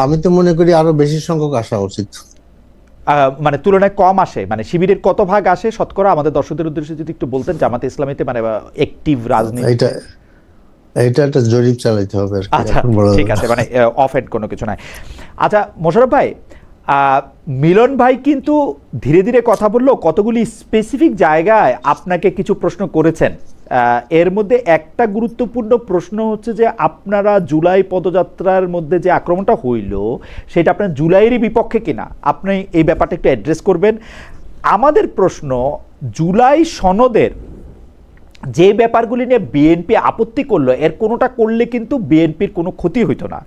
আমি তো মনে করি আরো বেশি সংখ্যক আসা উচিত। মানে তুলনায় কম আসে, মানে শিবিরের কত ভাগ আসে শতকরা, আমাদের দর্শকদের উদ্দেশ্যে যদি একটু বলতেন, জামাতে ইসলামীতে মানে অ্যাক্টিভ রাজনীতি। এটা একটা জরিপ চালাইতে হবে। আচ্ছা, ঠিক আছে, মানে অফ এন্ড কোনো কিছু নাই। আচ্ছা মোশাররফ ভাই, মিলন ভাই কিন্তু ধীরে ধীরে কথা বললো, কতগুলি স্পেসিফিক জায়গায় আপনাকে কিছু প্রশ্ন করেছেন। এর মধ্যে একটা গুরুত্বপূর্ণ প্রশ্ন হচ্ছে যে আপনারা জুলাই পদযাত্রার মধ্যে যে আক্রমণটা হইল সেটা আপনার জুলাইয়েরই বিপক্ষে কিনা, আপনি এই ব্যাপারটা একটু অ্যাড্রেস করবেন। আমাদের প্রশ্ন, জুলাই সনদের যে ব্যাপারগুলি নিয়ে বিএনপি আপত্তি করলো, এর কোনোটা করলে কিন্তু বিএনপির কোনো ক্ষতি হইতো না,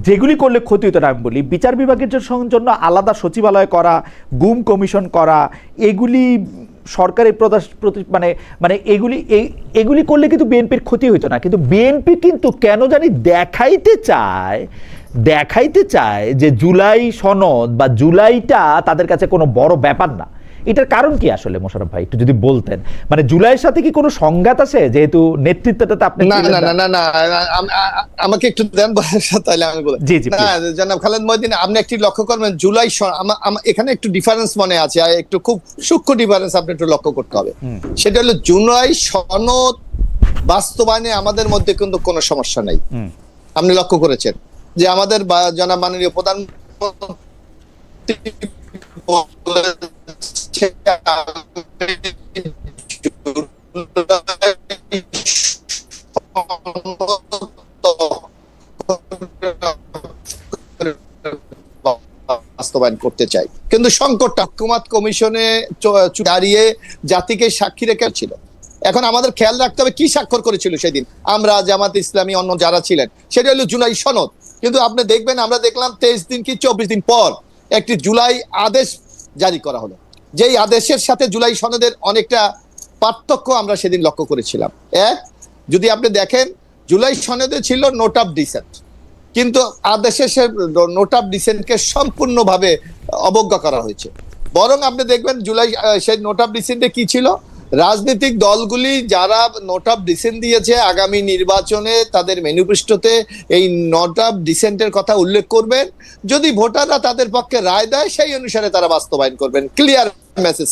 যেগুলি করলে ক্ষতি হতো না আমি বলি, বিচার বিভাগের জন্য আলাদা সচিবালয় করা, গুম কমিশন করা, এগুলি সরকারের মানে মানে এগুলি করলে কিন্তু বিএনপির ক্ষতি হইতো না। কিন্তু বিএনপি কিন্তু কেন জানি দেখাইতে চায় যে জুলাই সনদ বা জুলাইটা তাদের কাছে কোনো বড় ব্যাপার না। এটার কারণ কি আসলে মোশাররফ ভাই, একটু যদি বলতেন? মানে জুলাইয়ের সাথে কি কোনো সংঘাত আছে, যেহেতু নেতৃত্বটাতে আপনি? না, আমাকে একটু দেন তাহলে আমি বলি। না জনাব খালেদ মহিউদ্দিন, আপনি একটু লক্ষ্য করবেন জুলাই এখানে একটু ডিফারেন্স মনে আছে, একটু খুব সূক্ষ্ম ডিফারেন্স আপনি একটু লক্ষ্য করতে হবে। সেটা হলো জুলাই সনদ বাস্তবায়নে আমাদের মধ্যে কিন্তু কোনো সমস্যা নাই। আপনি লক্ষ্য করেছেন যে আমাদের জনাব মাননীয় প্রধানমন্ত্রী বাস্তবায়ন করতে চাই, কিন্তু সংকটটা হুকুমত কমিশনে দাঁড়িয়ে জাতিকে সাক্ষী রেখেছিল। এখন আমাদের খেয়াল রাখতে হবে কি স্বাক্ষর করেছিল সেদিন আমরা, জামাত ইসলামী, অন্য যারা ছিলেন, সেটা হলো জুলাই সনদ। কিন্তু আপনি দেখবেন, আমরা দেখলাম 23 দিন কি 24 দিন পর একটি জুলাই আদেশ জারি করা হলো, যেই আদেশের সাথে জুলাই সনদের অনেকটা পার্থক্য আমরা সেদিন লক্ষ্য করেছিলাম। যদি আপনি দেখেন, জুলাই সনদে ছিল নোট অফ ডিসেন্ট, কিন্তু আদেশে সে নোট অফ ডিসেন্টকে সম্পূর্ণভাবে অবজ্ঞা করা হয়েছে। বরং আপনি দেখবেন জুলাই সেই নোট অফ ডিসেন্টে কি ছিল, রাজনৈতিক দলগুলি যারা নোট অফ ডিসেন্ট দিয়েছে আগামী নির্বাচনে তাদের ম্যানিফেস্টোতে এই নোট অফ ডিসেন্টের কথা উল্লেখ করবেন, যদি ভোটাররা তাদের পক্ষে রায় দেয় সেই অনুসারে তারা বাস্তবায়ন করবেন, ক্লিয়ার মেসেজ।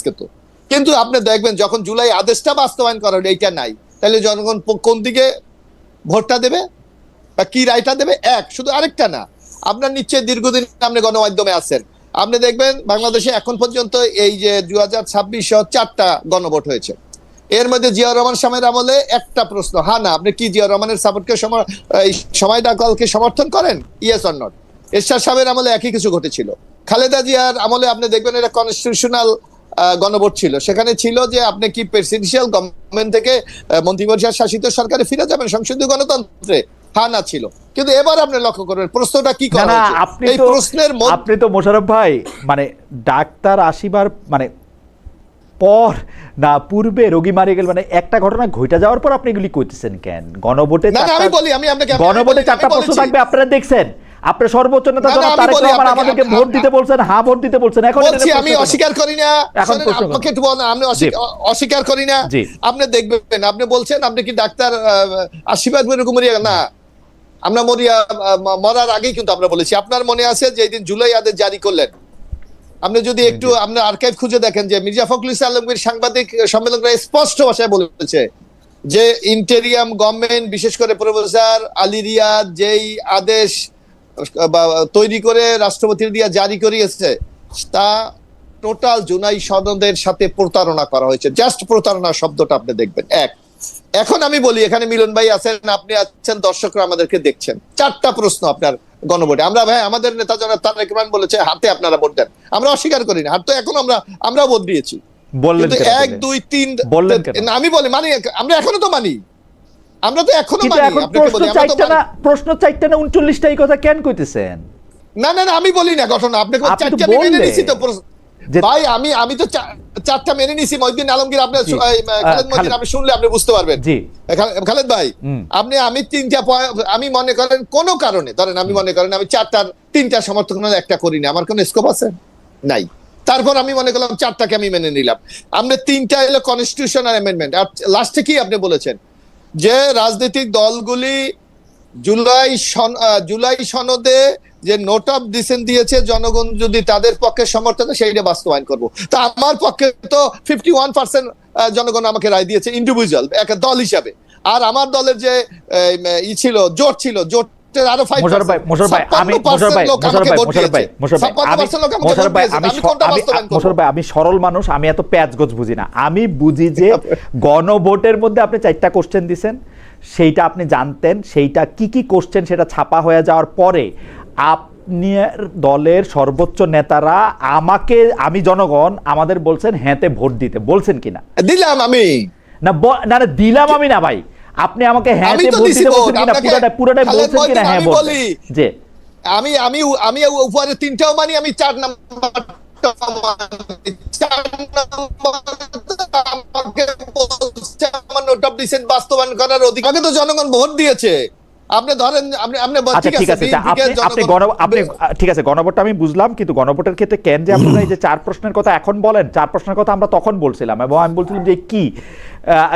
কিন্তু আপনি দেখবেন যখন জুলাই আদেশটা বাস্তবায়ন করা হলো, এইটা নাই, তাহলে জনগণ কোন দিকে ভোটটা দেবে বা কি রায়টা দেবে? শুধু আরেকটা না, আপনার নিশ্চয়ই দীর্ঘদিন আপনি গণমাধ্যমে আছেন, আপনি দেখবেন বাংলাদেশে এখন পর্যন্ত এই যে 2026 4টা গণভোট হয়েছে, এর মধ্যে জিয়াউর রহমান সাহেবের আমলে একটা প্রশ্ন, হ্যাঁ না, আপনি কি জিয়াউর রহমানের সাপোর্টকে সময়টা কালকে সমর্থন করেন, ইয়েস অর নট? এরশাদ সাহেবের আমলে একই কিছু ঘটেছিল। খালেদা জিয়ার আমলে আপনি দেখবেন এটা কনস্টিটিউশনাল গণভোট ছিল, সেখানে ছিল যে আপনি কি প্রেসিডেন্সিয়াল গভর্নমেন্ট থেকে মন্ত্রিপরিষদ শাসিত সরকারে ফিরে যাবেন সংসদীয় গণতন্ত্রে, হ্যাঁ না ছিল। কিন্তু এবার আপনি লক্ষ্য করবেন প্রশ্নটা কি করা হয়েছে, এই প্রশ্নের আপনি তো মোশাররফ ভাই মানে ডাক্তার আসিবার মানে পর না পূর্বে রোগী মারা গেল, মানে একটা ঘটনা ঘটে যাওয়ার পর আপনি এগুলি কইতেছেন কেন? গণভোটে আমি বলি, আমি আপনাকে গণভোটে 4টা প্রশ্ন থাকবে, আপনারা দেখছেন। আপনার সর্বোচ্চ নেতা জনাব তারেক রহমান আমাদেরকে ভোট দিতে বলছেন, হ্যাঁ ভোট দিতে বলছেন। এখন বলছি, আমি অস্বীকার করি না, এখন আপনাকে একটু বলেন, আমি অস্বীকার করি না। আপনি দেখবেন, আপনি বলছেন আপনি কি ডাক্তার আশীর্বাদ এরকম না, আমরা মরার আগেই কিন্তু আমরা বলেছি। আপনার মনে আছে যে দিন জুলাই আদেশ জারি করলেন, আপনি যদি একটু আপনার আর্কাইভ খুঁজে দেখেন যে মির্জা ফখরুল ইসলাম আলমগীর সাংবাদিক সম্মেলনে স্পষ্ট ভাষায় বলেছে যে ইন্টেরিয়াম গভর্নমেন্ট, বিশেষ করে প্রফেসর আলী রিয়াদ যেই আদেশ তৈরি করে রাষ্ট্রপতির দিয়া জারি করিয়েছে তা টোটাল জুলাই সনদের সাথে প্রতারণা করা হয়েছে। জাস্ট প্রতারণা শব্দটা আপনি দেখবেন। এখন আমি বলি, এখানে মিলন ভাই আছেন, আপনি আছেন, দর্শকরা আমাদেরকে দেখছেন, 4টা প্রশ্ন আপনার গণভোটে। আমরা ভাই আমাদের নেতা জনাব তারেক রহমান বলেছে হাতে আপনারা ভোট দেন, আমরা অস্বীকার করি না, হাত তো এখন আমরা ভোট দিয়েছি। বললেন 1 2 3 বললেন আমি বলি মানি, আমরা এখনো তো মানি, আমরা তো এখনো মানি। প্রশ্ন 4টা না 39টা, এই কথা কেন কইতেছেন? না না না, আমি বলি না ঘটনা, আপনি 4টা মেনে নিছি তো ভাই, আমি তো 4টা মেনে নিছি। মহিউদ্দিন আলমগীর আপনার খালেদ মহিউদ্দিন আপনি শুনলে আপনি বুঝতে পারবেন। খালেদ ভাই, আমি 3টা আমি মনে করেন কোন কারণে ধরেন, আমি মনে করেন আমি 4টার 3টা সমর্থন একটা করি না, আমার কোন স্কোপ আছে নাই, তারপর আমি মনে করলাম 4টাকে আমি মেনে নিলাম। আপনি 3টা হলো কনস্টিটিউশনাল অ্যামেন্ডমেন্ট, আর লাস্টে কি আপনি বলেছেন যে রাজনৈতিক দলগুলি জুলাই সনদে যে নোট অফ ডিসেন্ট দিয়েছে জনগণ যদি তাদের পক্ষে সমর্থন সেইটা বাস্তবায়ন করব। তা আমার পক্ষে তো 51% জনগণ আমাকে রায় দিয়েছে ইন্ডিভিজুয়াল একটা দল হিসাবে, আর আমার দলের যে জোট ছিল, জোটের আরো 5%। আমি সরল মানুষ, আমি এত প্যাচগোছ বুঝি না। আমি বুঝি যে গণভোটের মধ্যে আপনি 4টা কোশ্চেন দিছেন, সেইটা আপনি জানতেন, সেইটা কি কি কোশ্চেন সেটা ছাপা হয়ে যাওয়ার পরে আপনি দলের সর্বোচ্চ নেতারা আমি জনগণ আমাদের বলছেন হ্যাঁতে ভোট দিতে বলছেন কিনা? দিলাম আমি না দিলাম আমি না ভাই, আপনি আমাকে হ্যাঁতে ভোট দিতে বলছেন কিনা, পুরোটাই বলছেন কিনা? হ্যাঁ বলি যে আমি উপরে 3টাও মানি, আমি 4 নাম্বার বাস্তবায়ন করার অধিকার তো জনগণ ভোট দিয়েছে। আপনি ধরেন ঠিক আছে গণভোটটা আমি বুঝলাম, কিন্তু গণভোটের ক্ষেত্রে কেন যে আপনারা এই যে 4 প্রশ্নের কথা এখন বলেন, 4 প্রশ্নের কথা আমরা তখন বলছিলাম এবং আমি বলছিলাম যে কি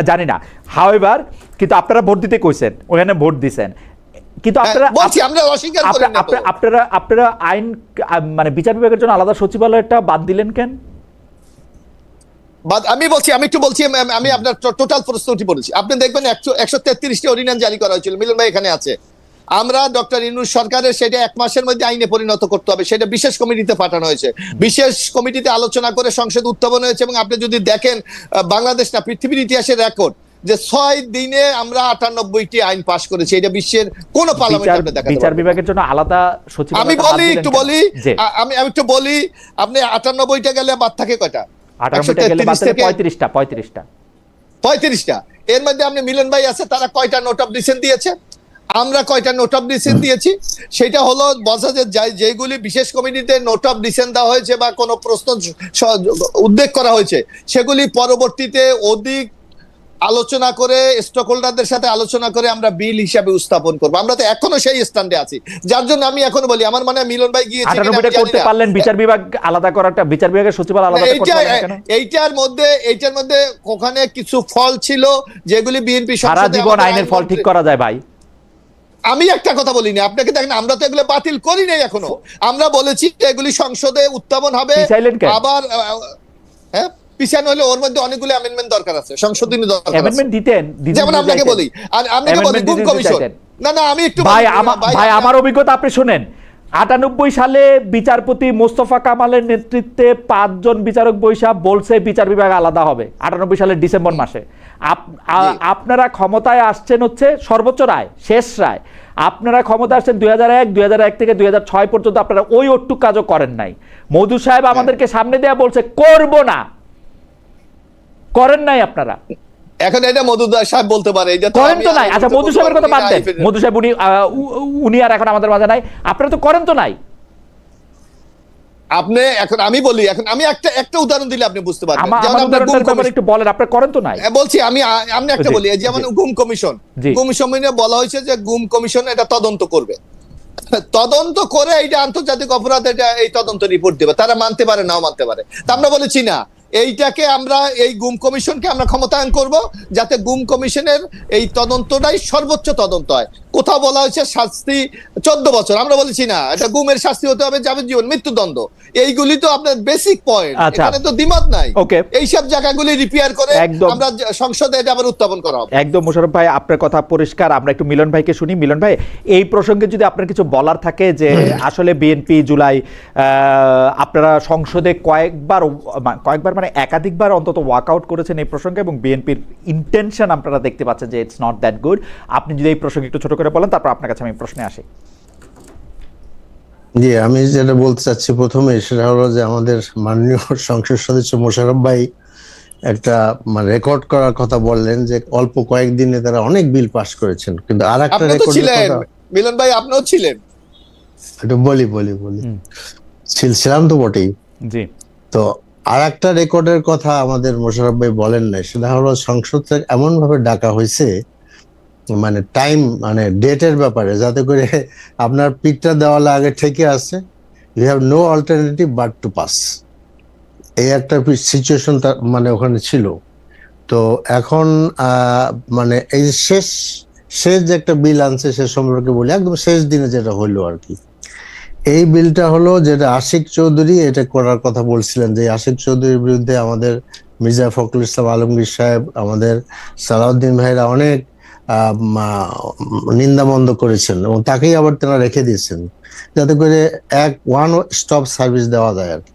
জানি না, হাউএভার কিন্তু আপনারা ভোট দিতে কইছেন, ওখানে ভোট দিছেন, কিন্তু আপনারা আইন মানে বিচার বিভাগের জন্য আলাদা সচিবালয়টা বাদ দিলেন কেন? আমি একটু বলছি, আমি আপনার টোটাল প্রশ্নটি বলেছি। আপনি দেখবেন 133টি অর্ডিন্যান্স জারি করা হয়েছিল, মিলন ভাই এখানে আছে। আমরা ডক্টর ইউনূস সরকারের সেটা 1 মাসের মধ্যে আইনে পরিণত করতে হবে, সেটা বিশেষ কমিটিতে পাঠানো হয়েছে, বিশেষ কমিটিতে আলোচনা করে সংসদ উত্থাপন হয়েছে। এবং আপনি যদি দেখেন বাংলাদেশ না পৃথিবীর ইতিহাসের রেকর্ড যে 6 দিনে আমরা 98টি আইন পাস করেছি, এটা বিশ্বের কোন পার্লামেন্টে দেখা যায়। বিচার বিভাগের জন্য আলাদা সচিবালয় আমি একটু বলি আপনি 98টা গেলে বাদ থাকে কয়টা? 35টা। এর মধ্যে আপনি মিলন ভাই আছে, তারা কয়টা নোট অফ ডিসেন্ট দিয়েছে, আমরা কয়টা নোট অফ ডিসেন্ট দিয়েছি? সেটা হলো বোঝা যায় যেগুলি বিশেষ কমিটিতে নোট অফ ডিসেন্ট দেওয়া হয়েছে বা কোনো প্রশ্ন উদ্বেগ করা হয়েছে, সেগুলি পরবর্তীতে অধিক আলোচনা করে স্টক হোল্ডারদের সাথে আলোচনা করে আমরা বিল হিসাবে উপস্থাপন করবো। আমরা তো এখনো সেই স্ট্যান্ডে আছি, যার জন্য আমি এখন বলি আমার মনে হয় মিলন ভাই গিয়েছে করতে পারলেন বিচার বিভাগ আলাদা করাটা, বিচার বিভাগের সচিবালয় আলাদা করতে পারলেন কেন? এইটার মধ্যে ওখানে কিছু ফল ছিল যেগুলি বিএনপি সারা জীবন আইনের ফল ঠিক করা যায় ভাই। আমি একটা কথা বলিনি আপনাকে, দেখেন আমরা তো এগুলো বাতিল করি নাই এখনো, আমরা বলেছি এগুলি সংসদে উত্থাপন হবে। আবার হ্যাঁ পিছানো হলে ওর মধ্যে অনেকগুলো অ্যামেন্ডমেন্ট দরকার আছে, সংশোধনী দরকার আছে। অ্যামেন্ডমেন্ট দিতেন, যেমন আপনাকে বলি গুম কমিশন। না আমি একটু ভাই আমার অভিজ্ঞতা আপনি শুনেন, 98 সালে বিচারপতি মোস্তফা কামালের নেতৃত্বে 5 জন বিচারক বৈশা বলছে বিচার বিভাগ আলাদা হবে 98 সালের ডিসেম্বর মাসে। আপনারা ক্ষমতায় আসছেন হচ্ছে সর্বোচ্চ রায়, শেষ রায়। আপনারা ক্ষমতা আসছেন 2001 থেকে 2006 পর্যন্ত, আপনারা ওই অট্টু কাজও করেন নাই। মধু সাহেব আমাদেরকে সামনে দেয়া বলছে করব না, করেন নাই আপনারা। এখন এটা মধুদার সাহেব বলতে পারে, এটা তো করেন আমি তো নাই। আচ্ছা মধু সাহেবের কথা বাদ দেন, মধু সাহেব উনি আর এখন আমাদের মাঝে নাই, আপনারা তো করেন তো নাই। আপনি এখন আমি বলি, এখন আমি একটা উদাহরণ দিলে আপনি বুঝতে পারবেন। আমার উদাহরণটার ব্যাপারে একটু বলেন, আপনারা করেন তো নাই। বলছি আমি একটা বলি, যেমন গুম কমিশন বলা হয়েছে যে গুম কমিশন এটা তদন্ত করবে, তদন্ত করে এইটা আন্তর্জাতিক অপরাধ, এটা এই তদন্ত রিপোর্ট দেবে। তারা মানতে পারে নাও মানতে পারে, তা আমরা বলেছি না এইটাকে আমরা এই গুম কমিশনকে আমরা ক্ষমতায়ন করব, যাতে গুম কমিশনের এই তদন্তটাই সর্বোচ্চ তদন্ত হয়। কোথাও বলা হয়েছে শাস্তি 14 বছর, আমরা বলেছি না, এটা গুমের শাস্তি হতে হবে যাবজ্জীবন মৃত্যুদণ্ড। এইগুলি তো আপনার বেসিক পয়েন্ট, এখানে তো দ্বিমত নাই। এইসব জায়গাগুলি রিপেয়ার করে আমরা সংসদে এটা আবার উত্থাপন করা হবে। একদম মোশাররফ ভাই, আপনার কথা পরিষ্কার। আমরা একটু মিলন ভাইকে শুনি। মিলন ভাই, এই প্রসঙ্গে যদি আপনার কিছু বলার থাকে, যে আসলে বিএনপি জুলাই আপনারা সংসদে কয়েকবার মানে একাধিকবার অন্তত ওয়াকআউট করেছেন এই প্রসঙ্গে, এবং বিএনপির ইন্টেনশন আপনারা দেখতে পাচ্ছেন যে ইটস নট দ্যাট গুড। আপনি যদি এই প্রসঙ্গে একটু ছোট করে বলেন, তারপর আপনার কাছে আমি প্রশ্নে আসি। জি, আমি যেটা বলতে চাচ্ছি প্রথমে সেটা হলো যে আমাদের মাননীয় সংসদ সদস্য মোশাররফ ভাই একটা মানে রেকর্ড করার কথা বললেন যে অল্প কয়েকদিনে তারা অনেক বিল পাস করেছেন, কিন্তু আর একটা রেকর্ড মিলন ভাই আপনিও ছিলেন, একটু বলি ছিলাম তো বটেই। জি, তো আর একটা রেকর্ডের কথা আমাদের মোশাররফ ভাই বলেন নাই, সেটা হলো সংসদ থেকে এমন ভাবে ডাকা হয়েছে মানে টাইম মানে ডেটের ব্যাপারে, যাতে করে আপনার পিকটা দেওয়ালে আগে ঠেকে আছে, you have no alternative but to pass, এই একটা সিচুয়েশন মানে ওখানে ছিল। তো এখন মানে এই শেষ যে একটা বিল আনছে সে সম্পর্কে বলি, একদম শেষ দিনে যেটা হইলো আর কি। এই বিলটা হলো যেটা আশিক চৌধুরী এটা করার কথা বলছিলেন, যে আশিক চৌধুরীর বিরুদ্ধে আমাদের মির্জা ফখরুল ইসলাম আলমগীর সাহেব, আমাদের সালাউদ্দিন ভাইরা অনেক নিন্দামন্দ করেছেন, এবং তাকেই আবার তারা রেখে দিয়েছেন যাতে করে ওয়ান স্টপ সার্ভিস দেওয়া যায় আর কি।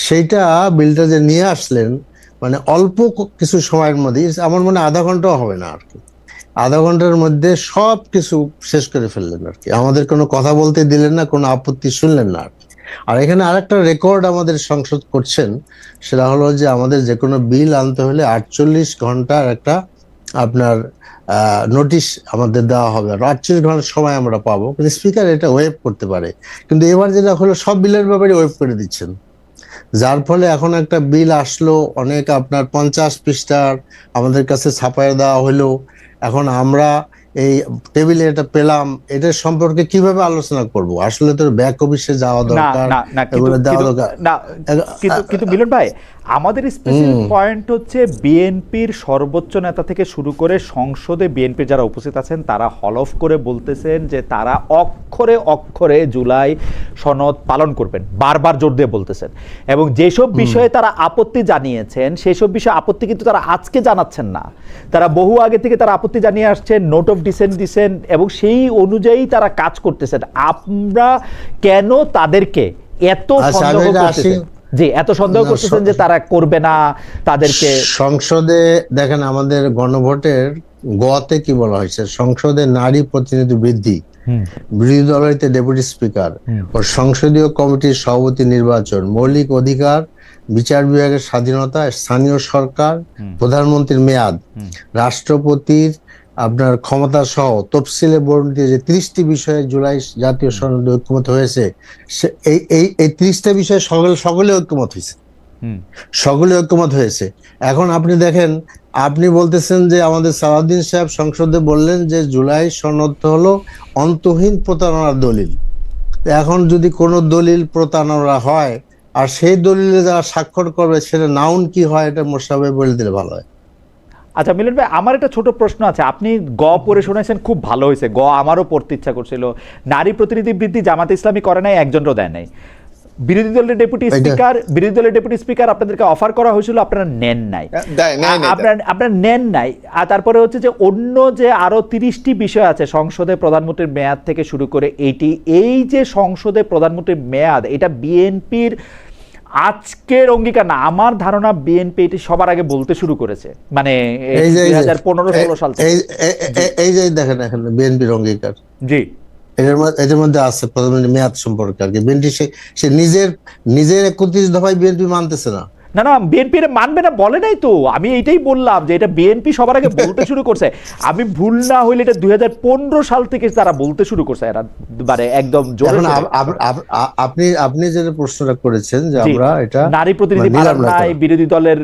সেইটা বিলটা যে নিয়ে আসলেন মানে অল্প কিছু সময়ের মধ্যে, আমার মনে আধা ঘন্টাও হবে না আর কি, আধা ঘন্টার মধ্যে সব কিছু শেষ করে ফেললেন আর কি। আমাদের কোনো কথা বলতে দিলেন না, কোনো আপত্তি শুনলেন না আর কি। আর এখানে আরেকটা রেকর্ড আমাদের সংসদ করছেন, সেটা হলো যে আমাদের যে কোনো বিল আনতে হলে 48 ঘন্টার একটা আপনার নোটিশ আমাদের দেওয়া হবে, আর 48 ঘন্টার সময় আমরা পাবো, কিন্তু স্পিকার এটা ওয়েভ করতে পারে। কিন্তু এবার যেটা হলো সব বিলের ব্যাপারে ওয়েভ করে দিচ্ছেন, যার ফলে এখন একটা বিল আসলো অনেক আপনার 50 পৃষ্ঠার আমাদের কাছে ছাপায় দেওয়া হলো। এখন আমরা এই টেবিলে এটা পেলাম, এটার সম্পর্কে কিভাবে আলোচনা করব? আসলে তো ব্যাক অফিসে যাওয়া দরকার, এগুলো দেওয়া দরকার। কিন্তু মিলন ভাই, আমাদের স্পেশাল পয়েন্ট হচ্ছে বিএনপির সর্বোচ্চ নেতা থেকে শুরু করে সংসদে বিএনপির যারা উপস্থিত আছেন তারা হলফ করে বলতেছেন যে তারা অক্ষরে অক্ষরে জুলাই সনদ পালন করবেন, বারবার জোর দিয়ে বলতেছেন। এবং যেসব বিষয়ে তারা আপত্তি জানিয়েছেন সেই সব বিষয়ে আপত্তি কিন্তু তারা আজকে জানাচ্ছেন না, তারা বহু আগে থেকে তারা আপত্তি জানিয়ে আসছেন, নোট অফ ডিসেন্ট দিচ্ছেন, এবং সেই অনুযায়ী তারা কাজ করতেছেন। আমরা কেন তাদেরকে এত সন্দেহ করতেছেন, জি এত সন্দেহ করতেছেন যে তারা করবে না? তাদেরকে সংসদে দেখেন, আমাদের গণভোটের গতে কি বলা হয়েছে, সংসদে নারী প্রতিনিধি বৃদ্ধি, বিরোধী দলহতে ডেপুটি স্পিকার ও সংসদীয় কমিটির সভাপতি নির্বাচন, মৌলিক অধিকার, বিচার বিভাগের স্বাধীনতা, স্থানীয় সরকার, প্রধানমন্ত্রীর মেয়াদ, রাষ্ট্রপতির আপনার ক্ষমতা সহ তফসিলে বর্ণিত যে 30টি বিষয়ে জুলাই জাতীয় সনদে ঐক্যমত হয়েছে, এই 30টা বিষয়ে সকলে ঐক্যমত হয়েছে, সকলে ঐক্যমত হয়েছে। এখন আপনি দেখেন, আপনি বলতেছেন যে আমাদের সালাউদ্দিন সাহেব সংসদে বললেন যে জুলাই সনদ হলো অন্তহীন প্রতারণার দলিল। এখন যদি কোনো দলিল প্রতারণা হয় আর সেই দলিলে যারা স্বাক্ষর করবে সেটা নাউন কি হয়, এটা মোশাররফ বলে দিলে ভালো হয়। আচ্ছা মিলন ভাই, আমার একটা ছোট প্রশ্ন আছে। আপনি গ পড়ে শোনাইছেন, খুব ভালো হয়েছে, গ আমারও পড়তে ইচ্ছা করছিল। নারী প্রতিনিধি বৃদ্ধি জামাত ইসলামী করে নাই, একজনও দেয় নাই। বিরোধী দলের ডেপুটি স্পিকার আপনাদেরকে অফার করা হয়েছিল, আপনারা নেন নাই। আপনারা নেন নাই। আর তারপরে হচ্ছে যে অন্য যে আরো 30টি বিষয় আছে সংসদে প্রধানমন্ত্রীর মেয়াদ থেকে শুরু করে এই যে সংসদে প্রধানমন্ত্রীর মেয়াদ, এটা বিএনপির আজকের অঙ্গীকার না। আমার ধারণা বিএনপি এটি সবার আগে বলতে শুরু করেছে, মানে 2015-16 সাল থেকে। এই যে দেখেন এখানে বিএনপির অঙ্গীকার, জি, এটার মধ্যে আছে প্রধানমন্ত্রী মেয়াদ সম্পর্কে আর কি। বিএনপি সে নিজের 31 দফায় বিএনপি মানতেছে না। না, বিএনপি মানবে না বলে নাই তো। আমি এইটাই বললাম যে এটা বিএনপি সবার আগে বলতে শুরু করছে। আমি ভুল না হইলে এটা 2015 সাল থেকে তারা বলতে শুরু করছে, এরা মানে একদম জোরে। আপনি যে প্রশ্নটা করেছেন যে আমরা এটা নারী প্রতিনিধি বাড়ান নাই, বিরোধী দলের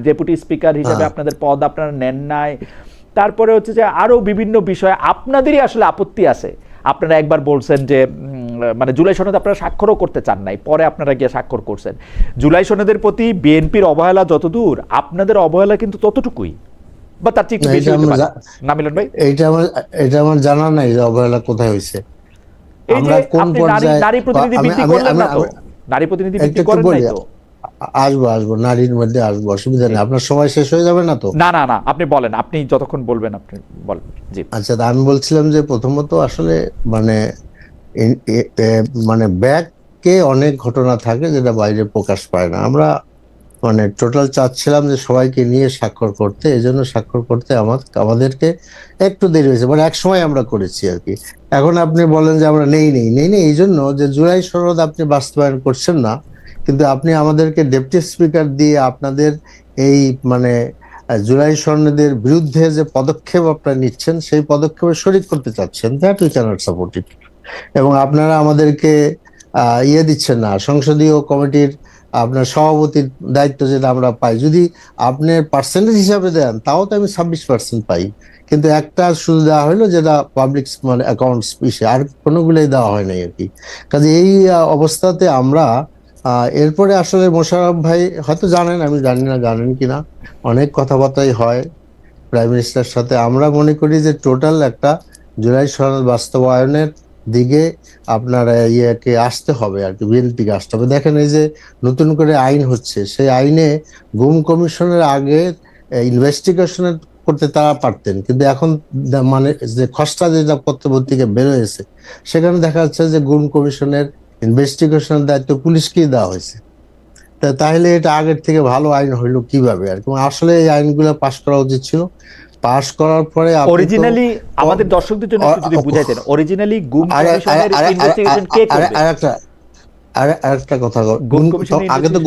ডেপুটি স্পিকার হিসেবে আপনাদের পদ আপনারা নেন নাই, তারপরে হচ্ছে যে আরো বিভিন্ন বিষয় আপনাদেরই আসলে আপত্তি আছে। আপনারা একবার বলছেন যে মানে জুলাই সনদ আপনারা স্বাক্ষরও করতে চান নাই, পরে আপনারা গিয়ে স্বাক্ষর করছেন। জুলাই সনদের প্রতি বিএনপির অবহেলা যতদূর, আপনাদের অবহেলা কিন্তু ততটুকুই, বা তার চেয়ে একটু বেশি হতে পারে না মিলন ভাই? এটা আমার জানা নাই যে অবহেলা কোথায় হয়েছে। এই যে আপনি নারী প্রতিনিধি বৃদ্ধি করলেন না তো, নারী প্রতিনিধি বৃদ্ধি করেন নাই তো? আসবো নারীর মধ্যে আসবো, অসুবিধা নেই। আপনার সময় শেষ হয়ে যাবে না তো? না, আপনি বলেন, আপনি যতক্ষণ বলবেন আপনি বলেন। জি, আচ্ছা, আমি বলছিলাম যে প্রথমত আসলে মানে ব্যাককে অনেক ঘটনা থাকে যেটা বাইরে প্রকাশ পায় না। আমরা টোটাল চাচ্ছিলাম যে সবাইকে নিয়ে স্বাক্ষর করতে, এই জন্য স্বাক্ষর করতে আমাদেরকে একটু দেরি হয়েছে, এক সময় আমরা করেছি আর কি। এখন আপনি বলেন যে আমরা নেই এই জন্য যে জুলাই সনদ আপনি বাস্তবায়ন করছেন না, কিন্তু আপনি আমাদেরকে ডেপুটি স্পিকার দিয়ে আপনাদের এই জুলাই সনদের বিরুদ্ধে যে পদক্ষেপ আপনারা নিচ্ছেন সেই পদক্ষেপে শরিক করতে চাচ্ছেন, that we cannot support it. এবং আপনারা আমাদেরকে দিচ্ছেন না, সংসদীয় কমিটির আপনার সভাপতির দায়িত্ব যেটা আমরা পাই, যদি আপনি পার্সেন্টেজ হিসাবে দেন তাও তো আমি 26% পাই, কিন্তু একটা শুধু দেওয়া হলো যেটা পাবলিক অ্যাকাউন্টস বিষয়, আর কোনোগুলোই দেওয়া হয় নাই আর কি। কাজে এই অবস্থাতে আমরা এরপরে আসলে মোশাররফ ভাই হয়তো জানেন, আমি জানি না জানেন কিনা, অনেক কথাবার্তাই হয় প্রাইম মিনিস্টারের সাথে। আমরা মনে করি যে টোটাল একটা জুলাই সনদ বাস্তবায়নের দিকে আপনার ইয়েকে আসতে হবে আর কি, বিএনপিকে আসতে হবে। দেখেন এই যে নতুন করে আইন হচ্ছে, সেই আইনে গুম কমিশনের আগে ইনভেস্টিগেশন করতে তারা পারতেন, কিন্তু এখন যে খসড়া যেটা পত্রপত্রিকা বের হয়েছে সেখানে দেখা যাচ্ছে যে গুম কমিশনের ইনভেস্টিগেশনের দায়িত্ব পুলিশকেই দেওয়া হয়েছে। তাহলে এটা আগের থেকে ভালো আইন হইলো কিভাবে আর কি? আসলে এই আইনগুলো পাশ করা উচিত ছিল। পাশ করার পরে অরিজিনালি আমাদের দর্শকদের জন্য যদি বুঝাইতেন, অরিজিনালি গুম কমিশনের ইনভেস্টিগেশন কে করবে? আরেকটা কথা, আগে তো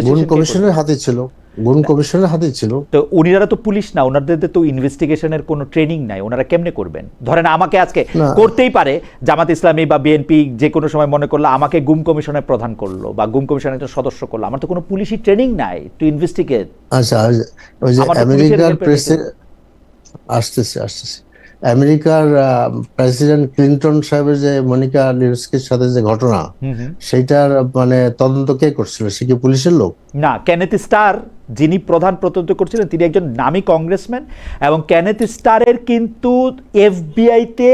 গুম কমিশনের হাতে ছিল, গুম কমিশনের হাতে ছিল। তো উনারা তো পুলিশ না, ওনাদের তো ইনভেস্টিগেশনের কোনো ট্রেনিং নাই, ওনারা কেমনে করবেন? ধরেন আমাকে আজকে করতেই পারে জামাত ইসলামী বা বিএনপি যে কোনো সময় মনে করলো আমাকে গুম কমিশনের প্রধান করলো বা গুম কমিশনের একজন সদস্য করলো, আমার তো কোনো পুলিশি ট্রেনিং নাই টু ইনভেস্টিগেট। আচ্ছা, ওই যে আমেরিকার আসতেছে আমেরিকার প্রেসিডেন্ট ক্লিনটন সাহেবের যে মনিকা লিউস্কির সাথে যে ঘটনা, সেইটার তদন্ত কে করছিল? সে কি পুলিশের লোক না। কেনেথ স্টার যিনি প্রধান তদন্ত করছিলেন তিনি একজন নামী কংগ্রেসম্যান, এবং কেনেথ স্টারের কিন্তু এফবিআইতে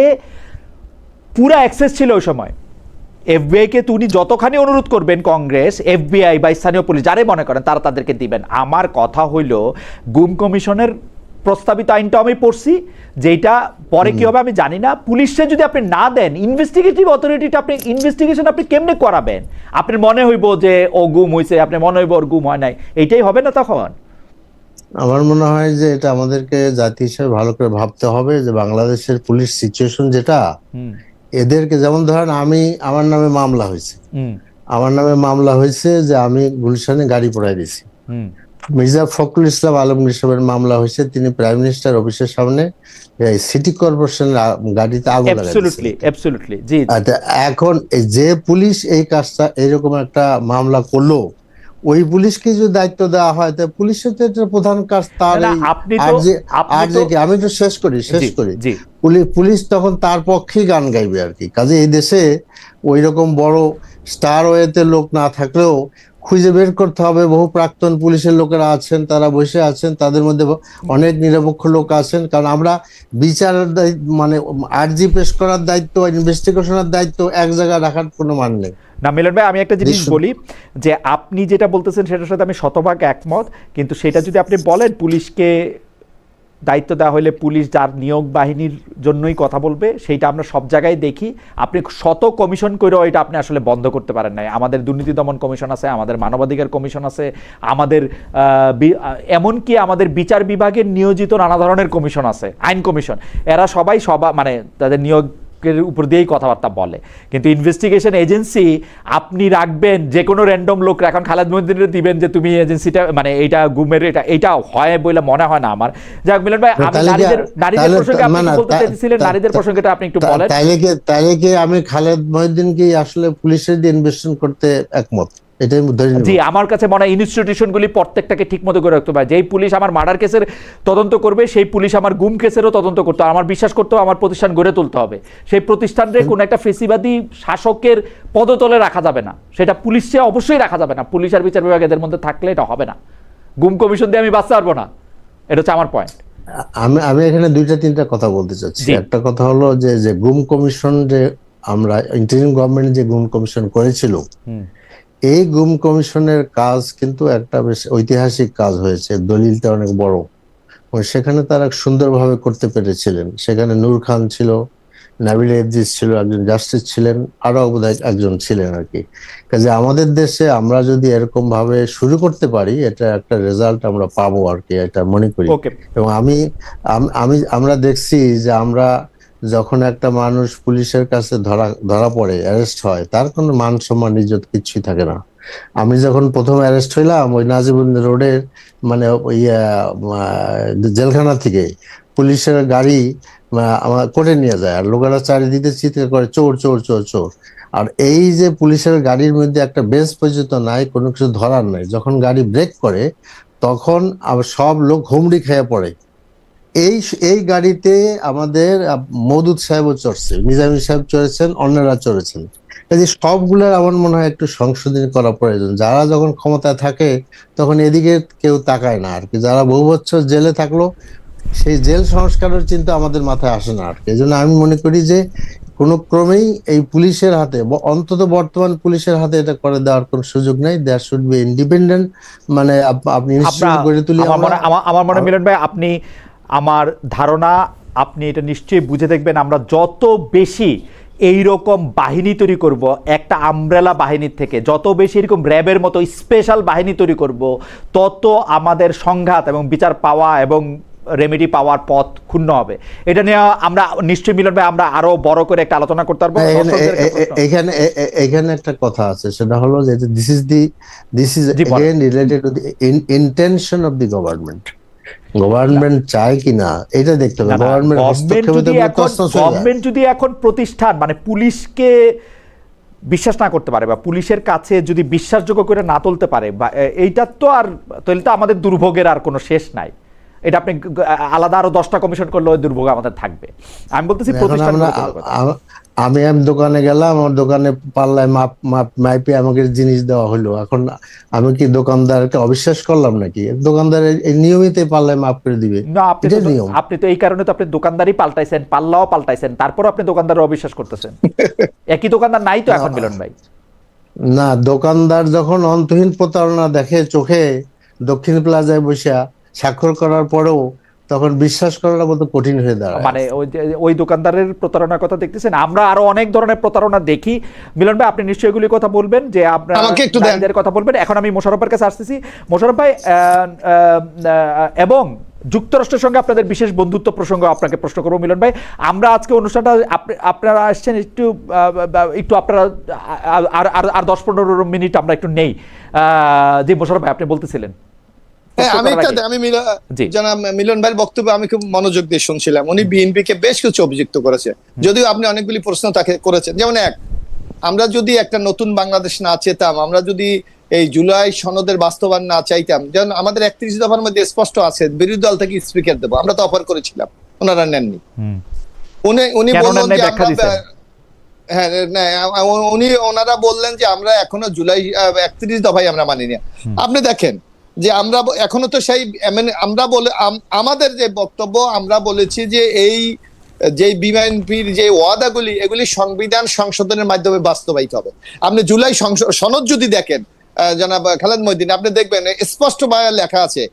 পুরো অ্যাক্সেস ছিল ওই সময়। এফবিআইকে উনি যতখানি অনুরোধ করবেন কংগ্রেস, এফবিআই বা স্থানীয় পুলিশ যারে মনে করেন তারা তাদেরকে দিবেন। আমার কথা হইল গুম কমিশনের প্রস্তাবিত আইনটা আমি পড়ছি, যেটা পরে কি হবে আমি জানি না। পুলিশে যদি আপনি না দেন, ইনভেস্টিগেটিভ অথরিটিটা আপনি ইনভেস্টিগেশন আপনি কেমনে করাবেন? আপনার মনে হইব যে ও গুম হয়েছে, আপনার মনে হইব ওর গুম হয় নাই, এইটাই হবে না তখন? আমার মনে হয় যে এটা আমাদেরকে জাতি হিসেবে ভালো করে ভাবতে হবে যে বাংলাদেশের পুলিশ সিচুয়েশন যেটা, এদেরকে যেমন ধরেন আমার নামে মামলা হয়েছে যে আমি গুলশানে গাড়ি পোড়াই দিয়েছি। মির্জা ফখরুল ইসলাম আলমগীর সাহেবের মামলা হয়েছে, তিনি প্রাইম মিনিস্টার অফিসের সামনে সিটি কর্পোরেশনের গাড়িতে আগুন লাগাইছে। এখন যে পুলিশ এই কাজটা এরকম একটা মামলা করলো, ওই পুলিশকে যদি দায়িত্ব দেওয়া হয় তাহলে পুলিশের তো এটা প্রধান কাজ। তার আমি তো শেষ করি পুলিশ তখন তার পক্ষেই গান গাইবে আর কি। কাজে এই দেশে ওই রকম বড় স্টার ওয়েতে লোক না থাকলেও খুঁজে বের করতে হবে। বহু প্রাক্তন পুলিশের লোকেরা আছেন, তারা বসে আছেন, তাদের মধ্যে অনেক নিরপেক্ষ লোক আছেন। কারণ আমরা বিচারের আর্জি পেশ করার দায়িত্ব, ইনভেস্টিগেশনের দায়িত্ব এক জায়গায় রাখার কোনো মান নেই। না মিলন ভাই, আমি একটা জিনিস নিশ্চয়। বলি যে আপনি যেটা বলতেছেন সেটার সাথে আমি শতভাগ একমত, কিন্তু সেটা যদি আপনি বলেন পুলিশকে দায়িত্ব দেওয়া হলে পুলিশ যার নিয়োগ বাহিনীর জন্যই কথা বলবে, সেইটা আমরা সব জায়গায় দেখি। আপনি শত কমিশন করেও এটা আপনি আসলে বন্ধ করতে পারেন নাই। আমাদের দুর্নীতি দমন কমিশন আছে, আমাদের মানবাধিকার কমিশন আছে, আমাদের এমনকি আমাদের বিচার বিভাগের নিয়োজিত নানা ধরনের কমিশন আছে, আইন কমিশন, এরা সবাই মানে তাদের নিয়োগ উপর দিয়েই কথাবার্তা বলে। কিন্তু ইনভেস্টিগেশন এজেন্সি আপনি রাখবেন যে কোনো র্যান্ডম লোক, এখন খালেদ মহিউদ্দিনের দিবেন যে তুমি এজেন্সিটা মানে এইটা গুমের এটা হয় বলে মনে হয় না আমার। যাক মিলন ভাই, আমি নারীদের প্রসঙ্গে আপনি বলতে চাইছিলেন, নারীদের প্রসঙ্গটা আপনি একটু বলেন। তাইলে কি আমি খালেদ মহিউদ্দিনকে আসলে পুলিশের দিয়ে ইনভেস্টিগেশন করতে একমত? এটাই জি, আমার কাছে মনে হয় ইনস্টিটিউশনগুলি প্রত্যেকটাকে ঠিক মতো করে রাখতে হবে। যেই পুলিশ আমার মার্ডার কেসের তদন্ত করবে, সেই পুলিশ আমার গুম কেসেরও তদন্ত করতে হবে। আমার বিশ্বাস করতে হবে আমার প্রতিষ্ঠান গড়ে তুলতে হবে। সেই প্রতিষ্ঠানকে কোনো একটা ফেসিবাদী শাসকের পদতলে রাখা যাবে না, সেটা পুলিশে অবশ্যই রাখা যাবে না। পুলিশ আর বিচার বিভাগ এদের মধ্যে থাকলে এটা হবে না। গুম কমিশন দিয়ে আমি বাঁচতে পারবো না, এটা হচ্ছে আমার পয়েন্ট। আমি এখানে দুইটা তিনটা কথা বলতে চাচ্ছি। একটা কথা হলো যে গুম কমিশন, যে আমরা ইন্টারিম গভর্নমেন্ট যে গুম কমিশন করেছিল, এই গুম কমিশনের কাজ কিন্তু একটা বেশ ঐতিহাসিক কাজ হয়েছে, দলিলটা অনেক বড়, সেখানে তারা সুন্দরভাবে করতে পেরেছিলেন। সেখানে নূর খান ছিল, নাবিল ইদ্রিস ছিল, একজন জাস্টিস ছিলেন, আরো বোধহয় একজন ছিলেন আর কি। কাজে আমাদের দেশে আমরা যদি এরকম ভাবে শুরু করতে পারি, এটা একটা রেজাল্ট আমরা পাবো আর কি, এটা মনে করি। এবং আমরা দেখছি যে আমরা যখন একটা মানুষ পুলিশের কাছে ধরা পড়ে, অ্যারেস্ট হয়, তার কোনো মান সম্মান ইজ্জত কিছুই থাকে না। আমি যখন প্রথম অ্যারেস্ট হইলাম ওই নাজিবুদ্দিন রোডের মানে জেলখানা থেকে পুলিশের গাড়ি আমার করে নিয়ে যায়, আর লোকেরা চারিদিকে চিৎকার করে চোর চোর চোর চোর। আর এই যে পুলিশের গাড়ির মধ্যে একটা বেঞ্চ পর্যন্ত নাই, কোনো কিছু ধরার নাই, যখন গাড়ি ব্রেক করে তখন আবার সব লোক হুমড়ি খেয়ে পড়ে। এই গাড়িতে আমাদের মওদুদ সাহেবও চড়ছে, নিজামী সাহেব চড়েছেন, অন্যরা চড়েছেন। এই সবগুলোর আমার মনে হয় একটু সংশোধন করা প্রয়োজন। যারা যখন ক্ষমতায় থাকে তখন এদিকে কেউ তাকায় না আর কি, যারা বহু বছর জেলে থাকলো সেই জেল সংস্কারের চিন্তা আমাদের মাথায় আসে না আর কি। এই জন্য আমি মনে করি যে কোনো ক্রমেই এই পুলিশের হাতে, অন্তত বর্তমান পুলিশের হাতে এটা করে দেওয়ার কোনো সুযোগ নেই। দেয়ার শুড বি ইন্ডিপেন্ডেন্ট, মানে আপনি ইনস্টিটিউট গড়ে তুলি। আমার মনে মিলন ভাই, আপনি আমার ধারণা আপনি এটা নিশ্চয়ই বুঝে দেখবেন, আমরা যত বেশি এইরকম বাহিনী তৈরি করব, একটা আমব্রেলা বাহিনীর থেকে যত বেশি এরকম র্যাবের মতো স্পেশাল বাহিনী তৈরি করব, তত আমাদের সংঘাত এবং বিচার পাওয়া এবং রেমেডি পাওয়ার পথ ক্ষুণ্ণ হবে। এটা নিয়ে আমরা নিশ্চয়ই মিলন ভাই আমরা আরো বড় করে একটা আলোচনা করতে পারবো। এখানে একটা কথা আছে, সেটা হলো যে this is again related to the intention of the government চায় কিনা এটা দেখতে হবে। গভর্নমেন্ট যদি এখন প্রতিষ্ঠান মানে পুলিশকে বিশ্বাস না করতে পারে বা পুলিশের কাছে যদি বিশ্বাসযোগ্য করে না তুলতে পারে, বা এইটা তো আর তাহলে তো আমাদের দুর্ভোগের আর কোনো শেষ নাই। এটা আপনি আলাদা আরো 10টা কমিশন করলে ওই দুর্ভোগ আমাদের থাকবে। আমি বলতেছি প্রতিষ্ঠান, আমি দোকানে গেলাম, আমার দোকানে পাল্লায় মাইপে আমাকে জিনিস দেওয়া হলো, এখন আমি কি দোকানদারকে অবিশ্বাস করলাম নাকি? দোকানদার নিয়মিত পাল্লায় মাপ করে দিবে না? আপনি তো এই কারণে তো আপনি দোকানদারই পাল্টাইছেন, পাল্লাও পাল্টাইছেন, তারপর আপনি দোকানদার অবিশ্বাস করতেছেন। একই দোকানদার নাই তো এখন মিলন ভাই। না, দোকানদার যখন অন্তহীন প্রতারণা দেখে চোখে দক্ষিণ প্লাজায় বসে স্বাক্ষর করার পরেও, তখন বিশ্বাস করাটা বলতে কঠিন হয়ে দাঁড়ায়। মানে ওই দোকানদারের প্রতারণার কথা দেখতেছেন, আমরা আরো অনেক ধরনের প্রতারণা দেখি। মিলন ভাই আপনি নিশ্চয়ই এগুলির কথা বলবেন, যে আপনার কথা বলবেন। এখন আমি মোশাররফের কাছে আসতেছি। মোশাররফ ভাই, এবং যুক্তরাষ্ট্রের সঙ্গে আপনাদের বিশেষ বন্ধুত্ব প্রসঙ্গ আপনাকে প্রশ্ন করবো মিলন ভাই। আমরা আজকে অনুষ্ঠানটা আপনারা আসছেন একটু আপনারা আর 10-15 মিনিট আমরা একটু নেই। যে মোশাররফ ভাই আপনি বলতেছিলেন। আমি মিলন ভাইয়ের বক্তব্য আমি খুব মনোযোগ দিয়ে শুনছিলাম। উনি বিএনপি কে বেশ কিছু অভিযুক্ত করেছে, যদিও আপনি অনেকগুলি প্রশ্ন তাকে করেছেন। যেমন আমরা যদি একটা নতুন বাংলাদেশ না চেতাম, আমরা যদি এই জুলাই সনদের বাস্তবায়ন না চাইতাম, যেমন আমাদের 31 দফার মধ্যে স্পষ্ট আছে বিরোধী দল থেকে স্পিকার দেবো, আমরা তো অফার করেছিলাম, ওনারা নেননি। উনি বললেন যে ওনারা বললেন যে আমরা এখনো জুলাই 31 দফাই আমরা মানি না। আপনি দেখেন যে আমরা এখনো তো সেই আমরা আমাদের যে বক্তব্য, আমরা বলেছি যে এই যে বিএনপির যে ওয়াদাগুলি এগুলি সংবিধান সংশোধনের মাধ্যমে বাস্তবায়িত হবে। আপনি জুলাই সনদ যদি দেখেন জনাব খালেদ মহিউদ্দিন, আপনি দেখবেন স্পষ্ট ভাবে লেখা আছে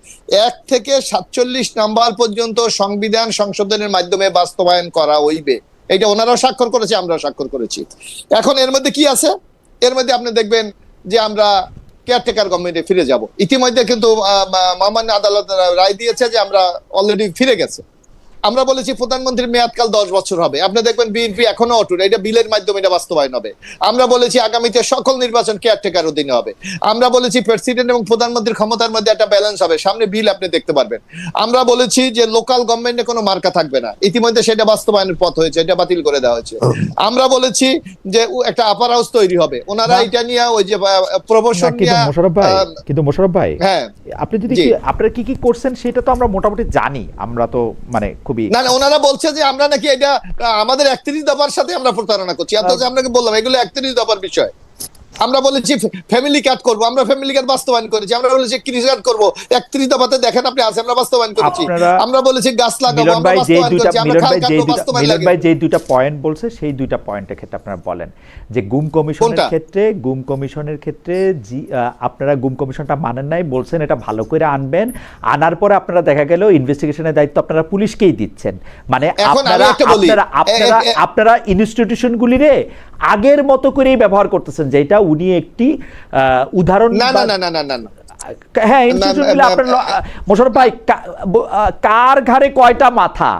1 থেকে 47 নাম্বার পর্যন্ত সংবিধান সংশোধনের মাধ্যমে বাস্তবায়ন করা হইবে। এটা ওনারাও স্বাক্ষর করেছে, আমরাও স্বাক্ষর করেছি। এখন এর মধ্যে কি আছে? এর মধ্যে আপনি দেখবেন যে আমরা কেয়ারটেকার গভর্নমেন্টে ফিরে যাব। ইতিমধ্যে কিন্তু মহামান্য আদালত রায় দিয়েছে যে আমরা অলরেডি ফিরে গেছে। আমরা বলেছি প্রধানমন্ত্রীর মেয়াদকাল 10 বছর হবে। আপনি দেখবেন বিএনপি এখনো অটুট, এটা বিলের মাধ্যমে এটা বাস্তবায়ন হবে। আমরা বলেছি আগামীতে সকল নির্বাচন কেয়ারটেকার অধীনে হবে। আমরা বলেছি প্রেসিডেন্ট এবং প্রধানমন্ত্রীর ক্ষমতার মধ্যে একটা ব্যালেন্স হবে। সামনে বিল আপনি দেখতে পারবেন। আমরা বলেছি যে লোকাল গভর্নমেন্টে কোনো মার্কা থাকবে না। ইতিমধ্যে সেটা বাস্তবায়নের পথ হয়েছে, এটা বাতিল করে দেওয়া হয়েছে। আমরা বলেছি যে একটা আপার হাউস তৈরি হবে। ওনারা এটা নিয়ে ওই যে প্রমোশন নিয়ে কিন্তু মোশাররফ ভাই, হ্যাঁ আপনি যদি আপনারা কি করছেন সেটা তো আমরা মোটামুটি জানি। আমরা তো মানে না, ওনারা বলছে যে আমরা নাকি এটা আমাদের 31 দফার সাথে আমরা প্রতারণা করছি। অথচ আপনাকে বললাম এগুলো 31 দফার বিষয়। আমরা বলেছি ফ্যামিলি কার্ড করব, আমরা ফ্যামিলি কার্ড বাস্তবায়ন করেছি। আমরা বলেছি কৃষি কার্ড করব, 31 দফাতে দেখেন আপনি আছে, আমরা বাস্তবায়ন করেছি। আমরা বলেছি গাছ লাগাবো, আমরা বাস্তবায়ন করেছি। আমরা খাল কাটবো, বাস্তবায়ন লাগে। মিলন ভাই যে দুইটা পয়েন্ট বলছে সেই দুইটা পয়েন্টের ক্ষেত্রে আপনারা বলেন যে গুম কমিশনের ক্ষেত্রে আপনারা গুম কমিশনটা মানেন নাই, বলছেন এটা ভালো করে আনবেন। আনার পরে আপনারা দেখা গেল ইনভেস্টিগেশনের দায়িত্ব আপনারা পুলিশকেই দিচ্ছেন। মানে আপনারা ইনস্টিটিউশনগুলিরে আগের মতো করেই ব্যবহার করতেছেন, যেটা উনি একটি উদাহরণ। হ্যাঁ, মোশাররফ ভাই, কার ঘাড়ে কয়টা মাথা?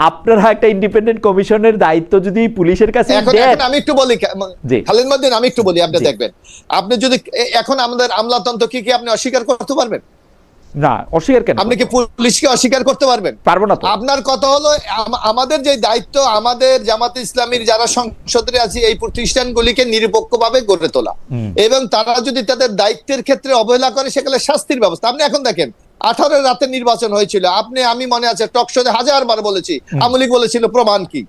আপনারা একটা ইন্ডিপেন্ডেন্ট কমিশনের দায়িত্ব যদি পুলিশের কাছে দেন। আমি একটু বলি খালেদ মহিউদ্দিন, আমি একটু বলি, আপনি দেখবেন আপনি যদি এখন আমাদের আমলাতন্ত্র কি আপনি অস্বীকার করতে পারবেন? না, অস্বীকার কেন? আপনি কি পুলিশকে অস্বীকার করতে পারবেন? পারবো না তো। আপনার কথা হলো আমাদের যে দায়িত্ব, আমাদের জামাতে ইসলামীর যারা সংসদে আছে এই প্রতিষ্ঠানগুলিকে নিরপেক্ষভাবে গড়ে তোলা, এবং তারা যদি তাদের দায়িত্বের ক্ষেত্রে অবহেলা করে সেখানে শাস্তির ব্যবস্থা। আপনি এখন দেখেন 18 রাতে নির্বাচন হয়েছিল, আমি মনে আছে টকশোতে 1000 বার বলেছি, আওয়ামী লীগ বলেছিল প্রমাণ কি?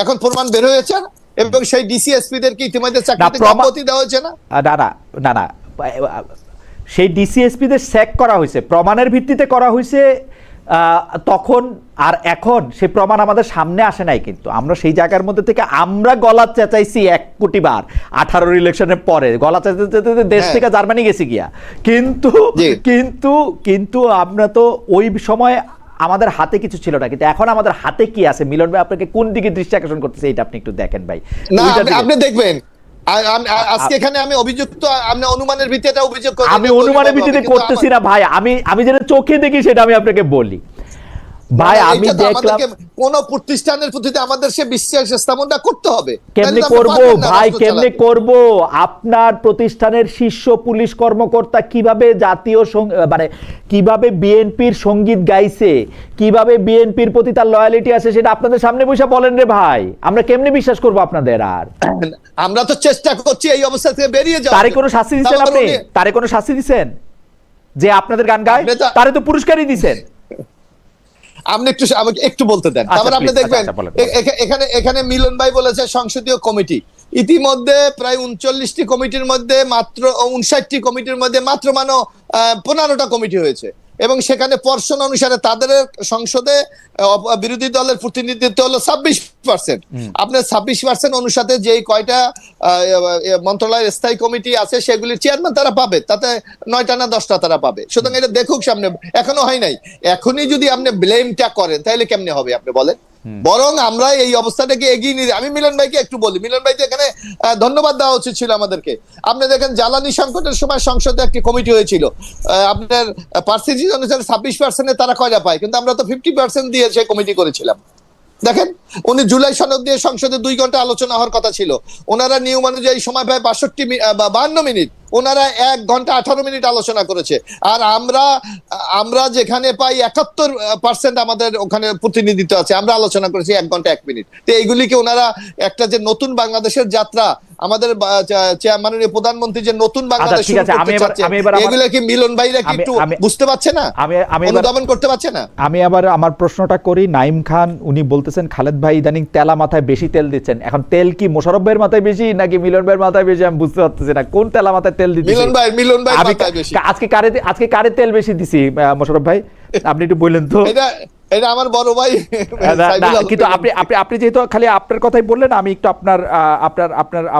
এখন প্রমাণ বের হয়েছে, এবং সেই ডিসিএসপি দেরকে ইতিমধ্যে চাকরিতে সম্মতি দেওয়া হয়েছে না। না, সেই ডিসিএসপিদের স্যাক করা হয়েছে, প্রমাণের ভিত্তিতে করা হয়েছে তখন। আর এখন সেই প্রমাণ আমাদের সামনে আসে নাই, কিন্তু আমরা সেই জায়গার মধ্যে থেকে আমরা গলা চেঁচাইছি 1 কোটি বার 18 ইলেকশনের পরে, গলা চেঁচাইতে দেশ থেকে জার্মানি গেছি গিয়া। কিন্তু আমরা তো ওই সময় আমাদের হাতে কিছু ছিল না, কিন্তু এখন আমাদের হাতে কি আছে? মিলন ভাই আপনাকে কোন দিকে দৃষ্টি আকর্ষণ করতেছে এটা আপনি একটু দেখেন ভাই। আপনি দেখবেন আজকে এখানে আমি অভিযুক্ত, আপনি অনুমানের ভিত্তিতে অভিযোগ করছেন। আমি অনুমানের ভিত্তিতে করতেছি না ভাই, আমি যেটা চোখে দেখি সেটা আমি আপনাকে বলি ভাই। আমি দেখলাম কোন প্রতিষ্ঠানের প্রতি আমাদের সে বিশ্বাস স্থাপনটা করতে হবে। কেমনে করব ভাই, কেমনে করব? আপনার প্রতিষ্ঠানের শীর্ষ পুলিশ কর্মকর্তা কিভাবে জাতীয় মানে কিভাবে বিএনপির সঙ্গীত গাইছে, কিভাবে বিএনপির প্রতি তার লয়ালিটি আছে, সেটা আপনাদের সামনে বসে বলেন রে ভাই। আমরা কেমনে বিশ্বাস করব আপনাদের? আর আমরা তো চেষ্টা করছি এই অবস্থা থেকে বেরিয়ে যাওয়ার। তারে কোনো শাস্তি দিবেন আপনি? তারে কোনো শাস্তি দিবেন যে আপনাদের গান গায়? তারে তো পুরস্কারই দিবেন। আপনি আমাকে একটু বলতে দেন, তারপর আপনি দেখবেন এখানে মিলন ভাই বলেছে সংসদীয় কমিটি। ইতিমধ্যে প্রায় 39টি কমিটির মধ্যে মাত্র 59টি কমিটির মধ্যে মাত্র 15টা কমিটি হয়েছে, এবং সেখানে পর্ষণ অনুসারে তাদের সংসদে বিরোধী দলের প্রতিনিধিত্ব হলো 26%। আপনার 26% অনুসারে যে কয়টা মন্ত্রণালয়ের স্থায়ী কমিটি আছে সেগুলির চেয়ারম্যান তারা পাবে, তাতে 9টা না 10টা তারা পাবে। সুতরাং এটা দেখুক সামনে, এখনো হয় নাই। এখনই যদি আপনি ব্লেমটা করেন তাহলে কেমনে হবে আপনি বলেন? বরং আমরা এই অবস্থাটাকে এগিয়ে নিয়ে, আমি মিলন ভাইকে একটু বলি, মিলন ভাই তো এখানে ধন্যবাদ দেওয়া উচিত ছিল আমাদেরকে। আপনি দেখেন জ্বালানি সংকটের সময় সংসদে একটি কমিটি হয়েছিল, আপনার পার্সেন্টেজ অনুসারে 26% তারা কয়টা পায়, কিন্তু আমরা তো 50% দিয়ে সেই কমিটি করেছিলাম। দেখেন উনি জুলাই সনদ দিয়ে সংসদে 2 ঘন্টা আলোচনা হওয়ার কথা ছিল, ওনারা নিয়ম অনুযায়ী সময় পায় 52 মিনিট, ওনারা 1 ঘন্টা 18 মিনিট আলোচনা করেছে। আর আমরা যেখানে পাই 71% আমাদের ওখানে প্রতিনিধিত্ব আছে, আমরা আলোচনা করেছি 1 ঘন্টা 1 মিনিট। তো এইগুলিকে ওনারা একটা যে নতুন বাংলাদেশের যাত্রা, আমাদের মাননীয় প্রধানমন্ত্রী যে নতুন বাংলাদেশ শুরু করতে চাচ্ছে, এগুলো কি মিলন ভাইরা কি একটু বুঝতে পারছে না, অনুধাবন করতে পারছে না? আমি আবার আমার প্রশ্নটা করি। নাইম খান উনি বলতেছেন খালেদ ভাই ইদানিং তেলা মাথায় বেশি তেল দিচ্ছেন। এখন তেল কি মোশাররফ ভাইয়ের মাথায় বেশি নাকি মিলন ভাইয়ের মাথায় বেশি আমি বুঝতে পারতেছি না। কোন তেলা মাথায় তেল দিচ্ছেন? মিলন ভাই মাথায় বেশি। আজকে কারে তেল বেশি দিছি মোশাররফ ভাই? আপনি একটু বললেন তো। এটা এটা আমার বড় ভাই কিন্তু আপনি যেহেতু খালি আপনার কথাই বললেন, আমি একটু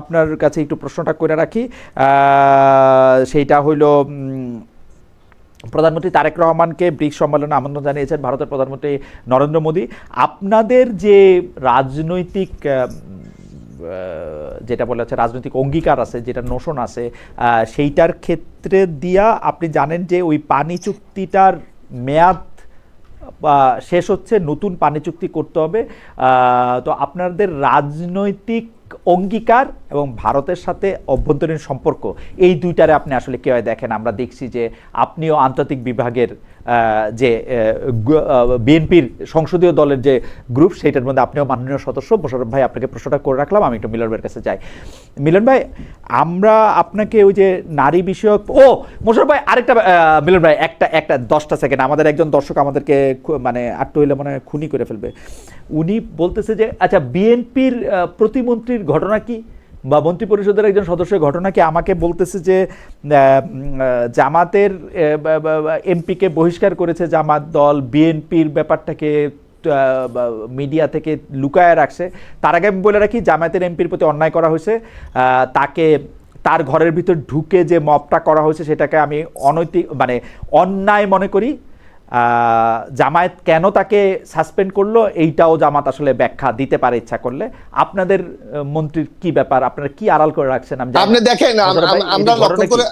আপনার কাছে একটু প্রশ্নটা করে রাখি। সেইটা হইল প্রধানমন্ত্রী তারেক রহমানকে ব্রিক্স সম্মেলনে আমন্ত্রণ জানিয়েছেন ভারতের প্রধানমন্ত্রী নরেন্দ্র মোদী। আপনাদের যে রাজনৈতিক যেটা বলা হচ্ছে রাজনৈতিক অঙ্গীকার আছে, যেটা নোশন আছে, সেইটার ক্ষেত্রে দিয়া আপনি জানেন যে ওই পানি চুক্তিটার মেয়াদ শেষ হচ্ছে, নতুন পানি চুক্তি করতে হবে। তো আপনাদের রাজনৈতিক অঙ্গীকার এবং ভারতের সাথে অভ্যন্তরীণ সম্পর্ক, এই দুইটারে আপনি আসলে কীভাবে দেখেন? আমরা দেখছি যে আপনিও আন্তর্জাতিক বিভাগের যে বিএনপির সংসদীয় দলের যে গ্রুপ, সেইটার মধ্যে আপনিও মাননীয় সদস্য। মোশাররফ ভাই, আপনাকে প্রশ্নটা করে রাখলাম, আমি একটু মিলন ভাইয়ের কাছে যাই। মিলন ভাই, আমরা আপনাকে ওই যে নারী বিষয়ক, মোশাররফ ভাই আরেকটা, মিলন ভাই একটা 10টা সেকেন্ড, আমাদের একজন দর্শক আমাদেরকে মানে আটটু হইলে মানে খুনি করে ফেলবে। উনি বলতেছে যে আচ্ছা, বিএনপির প্রতিমন্ত্রীর ঘটনা কি, বা মন্ত্রী পরিষদের একজন সদস্যের ঘটনা কি? আমাকে বলতেছে যে জামাতের এমপিকে বহিষ্কার করেছে জামাত দল, বিএনপির ব্যাপারটাকে মিডিয়া থেকে লুকায় রাখছে। তার আগে আমি বলে রাখি, জামাতের এমপির প্রতি অন্যায় করা হয়েছে, তাকে তার ঘরের ভিতর ঢুকে যে মবটা করা হয়েছে সেটাকে আমি অনৈতিক মানে অন্যায় মনে করি। জামায়াত কেন তাকে সাসপেন্ড করলো এইটাও জামাত আসলে ব্যাখ্যা দিতে পারে ইচ্ছা করলে। আপনাদের মন্ত্রীর কি ব্যাপার, আপনারা কি আড়াল করে রাখছেন? আপনি দেখেন, আমরা লক্ষ্য করে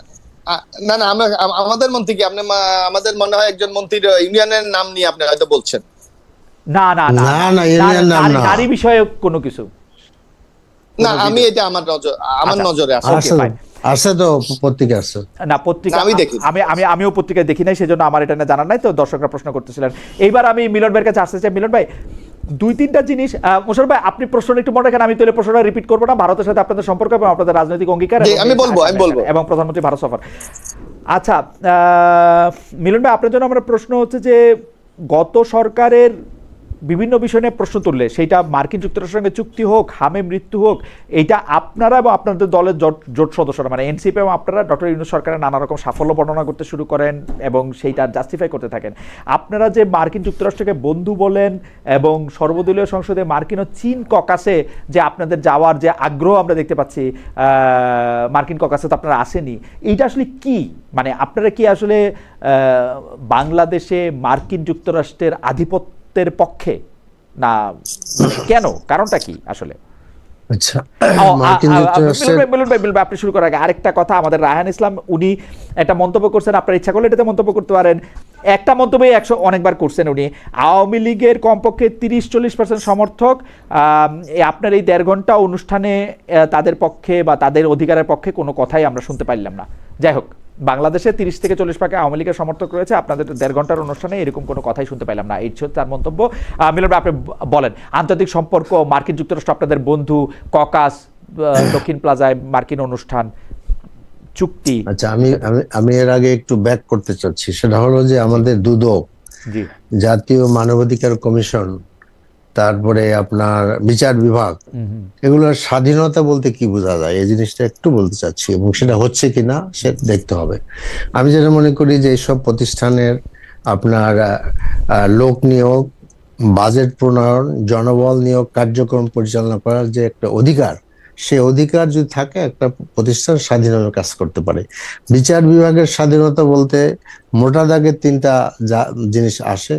না আমরা আমাদের মন্ত্রী কি, আপনি আমাদের মনে হয় একজন মন্ত্রীর ইউনিয়নের নাম নিয়ে আপনি হয়তো বলছেন। না না না না, নারী বিষয়ে কোনো কিছু না, আমি এটা আমার নজরে আছে তো, পত্রিকা আছে না, পত্রিকা আমি দেখি, আমিও পত্রিকায় দেখি নাই, সেজন্য আমার এটা জানা নাই। তো দর্শকরা প্রশ্ন করতেছিলেন। এইবার আমি মিলন ভাইয়ের কাছে আসতে চাই। মিলন ভাই, 2-3টা জিনিস, মোশাররফ ভাই আপনি প্রশ্নটা একটু মনে রাখেন, আমি তাহলে প্রশ্নটা রিপিট করবো না। ভারতের সাথে আপনাদের সম্পর্ক এবং আপনাদের রাজনৈতিক অঙ্গীকার আমি বলবো এবং প্রধানমন্ত্রী ভারত সফর। আচ্ছা মিলন ভাই, আপনার জন্য আমার প্রশ্ন হচ্ছে যে গত সরকারের বিভিন্ন বিষয় নিয়ে প্রশ্ন তুললে, সেইটা মার্কিন যুক্তরাষ্ট্রের সঙ্গে চুক্তি হোক, হামে মৃত্যু হোক, এইটা আপনারা এবং আপনাদের দলের জোট সদস্যরা মানে এনসিপি এবং আপনারা ডক্টর ইউনূস সরকারের নানা রকম সাফল্য বর্ণনা করতে শুরু করেন এবং সেইটা জাস্টিফাই করতে থাকেন। আপনারা যে মার্কিন যুক্তরাষ্ট্রকে বন্ধু বলেন এবং সর্বদলীয় সংসদে মার্কিন ও চীন ককাসে যে আপনাদের যাওয়ার যে আগ্রহ আমরা দেখতে পাচ্ছি, মার্কিন ককাসে তো আপনারা আসেনি, এইটা আসলে কি? মানে আপনারা কি আসলে বাংলাদেশে মার্কিন যুক্তরাষ্ট্রের আধিপত্যের পক্ষে না কেন? কারণটা কি আসলে? আচ্ছা, আপনি শুরু করার আগে আরেকটা কথা, আমাদের রায়হান ইসলাম উনি একটা মন্তব্য করছেন, আপনার ইচ্ছা করলে এটাতে মন্তব্য করতে পারেন। একটা মন্তব্যে 100 অনেকবার করছেন উনি, আওয়ামী লীগের কমপক্ষে 30-40% সমর্থক আপনার এই 1.5 ঘন্টা অনুষ্ঠানে তাদের পক্ষে বা তাদের অধিকারের পক্ষে কোনো কথাই আমরা শুনতে পারলাম না। যাই হোক, বাংলাদেশে 30-40% আওয়ামী লীগের সমর্থক রয়েছে, আপনাদের 1.5 ঘন্টার অনুষ্ঠানে এরকম কোনো কথাই শুনতে পাইলাম না। এই ছিল তার মন্তব্য। মিলন ভাই, আপনি বলেন, আন্তর্জাতিক সম্পর্ক, মার্কিন যুক্তরাষ্ট্র আপনাদের বন্ধু, ককাস, দক্ষিণ প্লাজায় মার্কিন অনুষ্ঠান, চুক্তি। আচ্ছা, আমি এর আগে একটু ব্যাক করতে চাচ্ছি। সেটা হলো যে আমাদের দুদক, জাতীয় মানবাধিকার কমিশন, তারপরে আপনার বিচার বিভাগ, এগুলোর স্বাধীনতা বলতে কি বোঝা যায় এই জিনিসটা একটু বলতে চাচ্ছি, এবং সেটা হচ্ছে কিনা সেটা দেখতে হবে। আমি যেটা মনে করি যে এইসব প্রতিষ্ঠানের আপনার লোক নিয়োগ, বাজেট প্রণয়ন, জনবল নিয়োগ, কার্যক্রম পরিচালনা করার যে একটা অধিকার, সে অধিকার যদি থাকে একটা প্রতিষ্ঠান স্বাধীনভাবে কাজ করতে পারে। বিচার বিভাগের স্বাধীনতা বলতে মোটা দাগে 3টা জিনিস আসে।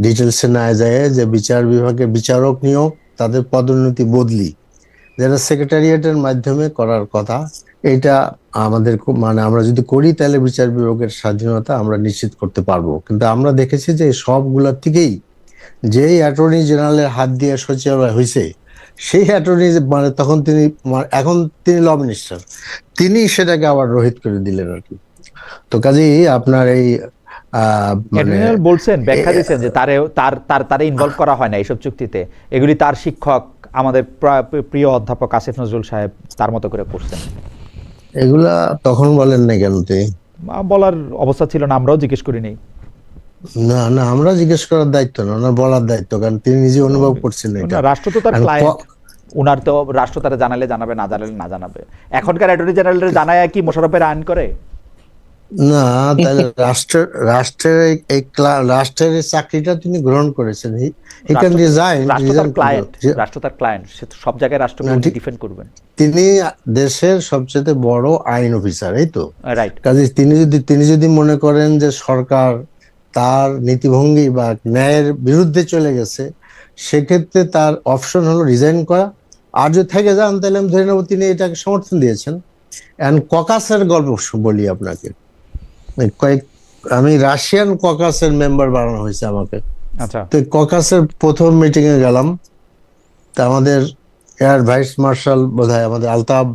ডিটেলসে না যায় যে বিচার বিভাগের বিচারক নিয়োগ, তাদের পদোন্নতি বদলি, যেটা সেক্রেটারিয়েটের মাধ্যমে করার কথা, এটা আমাদের মানে আমরা যদি করি তাহলে বিচার বিভাগের স্বাধীনতা আমরা নিশ্চিত করতে পারবো। কিন্তু আমরা দেখেছি যে সবগুলোর থেকেই যেই অ্যাটর্নি জেনারেলের হাত দিয়ে সচিবালয় হয়েছে, সেই অ্যাটর্নি মানে তখন তিনি, এখন তিনি ল মিনিস্টার, তিনি সেটাকে আবার রহিত করে দিলেন আর কি। তো কাজেই আপনার এই বলছেন, ব্যাখ্যা দিচ্ছেন যে তারে ইনভলভ করা হয় না এইসব চুক্তিতে, এগুলি তার শিক্ষক আমাদের প্রিয় অধ্যাপক আসিফ নজরুল সাহেব তার মতো করে করছেন। এগুলা তখন বলেন না কেন? বলার অবস্থা ছিল না, আমরাও জিজ্ঞেস করি নাই। না না, আমরা জিজ্ঞেস করার দায়িত্ব না, ওনার বলার দায়িত্ব, কারণ তিনি নিজে অনুভব করছেন এটা। রাষ্ট্র তো তার ক্লায়েন্ট, উনার তো রাষ্ট্র তারা জানালে জানাবে, না জানালে না জানাবে। এখনকার অ্যাটর্নি জেনারেলের জানায় কি মোশাররফের আইন করে? না, তাহলে রাষ্ট্রের রাষ্ট্রের এই চাকরিটা তিনি গ্রহণ করেছেন, হি ক্যান রিজাইন। রাষ্ট্র তার ক্লায়েন্ট, সে তো সব জায়গায় রাষ্ট্রকে ডিফেন্ড করবেন। তিনি দেশের সবচেয়ে বড় আইন অফিসার, এই তো। রাইট। কাজে তিনি যদি মনে করেন যে সরকার তার নীতিভঙ্গি বা ন্যায়ের বিরুদ্ধে চলে গেছে, সেক্ষেত্রে তার অপশন হলো রিজাইন করা। আর যদি থেকে যান তাহলে আমি ধরে নেবো তিনি এটাকে সমর্থন দিয়েছেন। এন্ড ককাসের গল্প বলি আপনাকে। আমি রাশিয়ান ককাসের মেম্বার বানানো হয়েছে আমাকে। আচ্ছা। তো ককাসের প্রথম মিটিং এ গেলাম, তা আমাদের এয়ার ভাইস মার্শাল বোধহয় আমাদের আলতাফ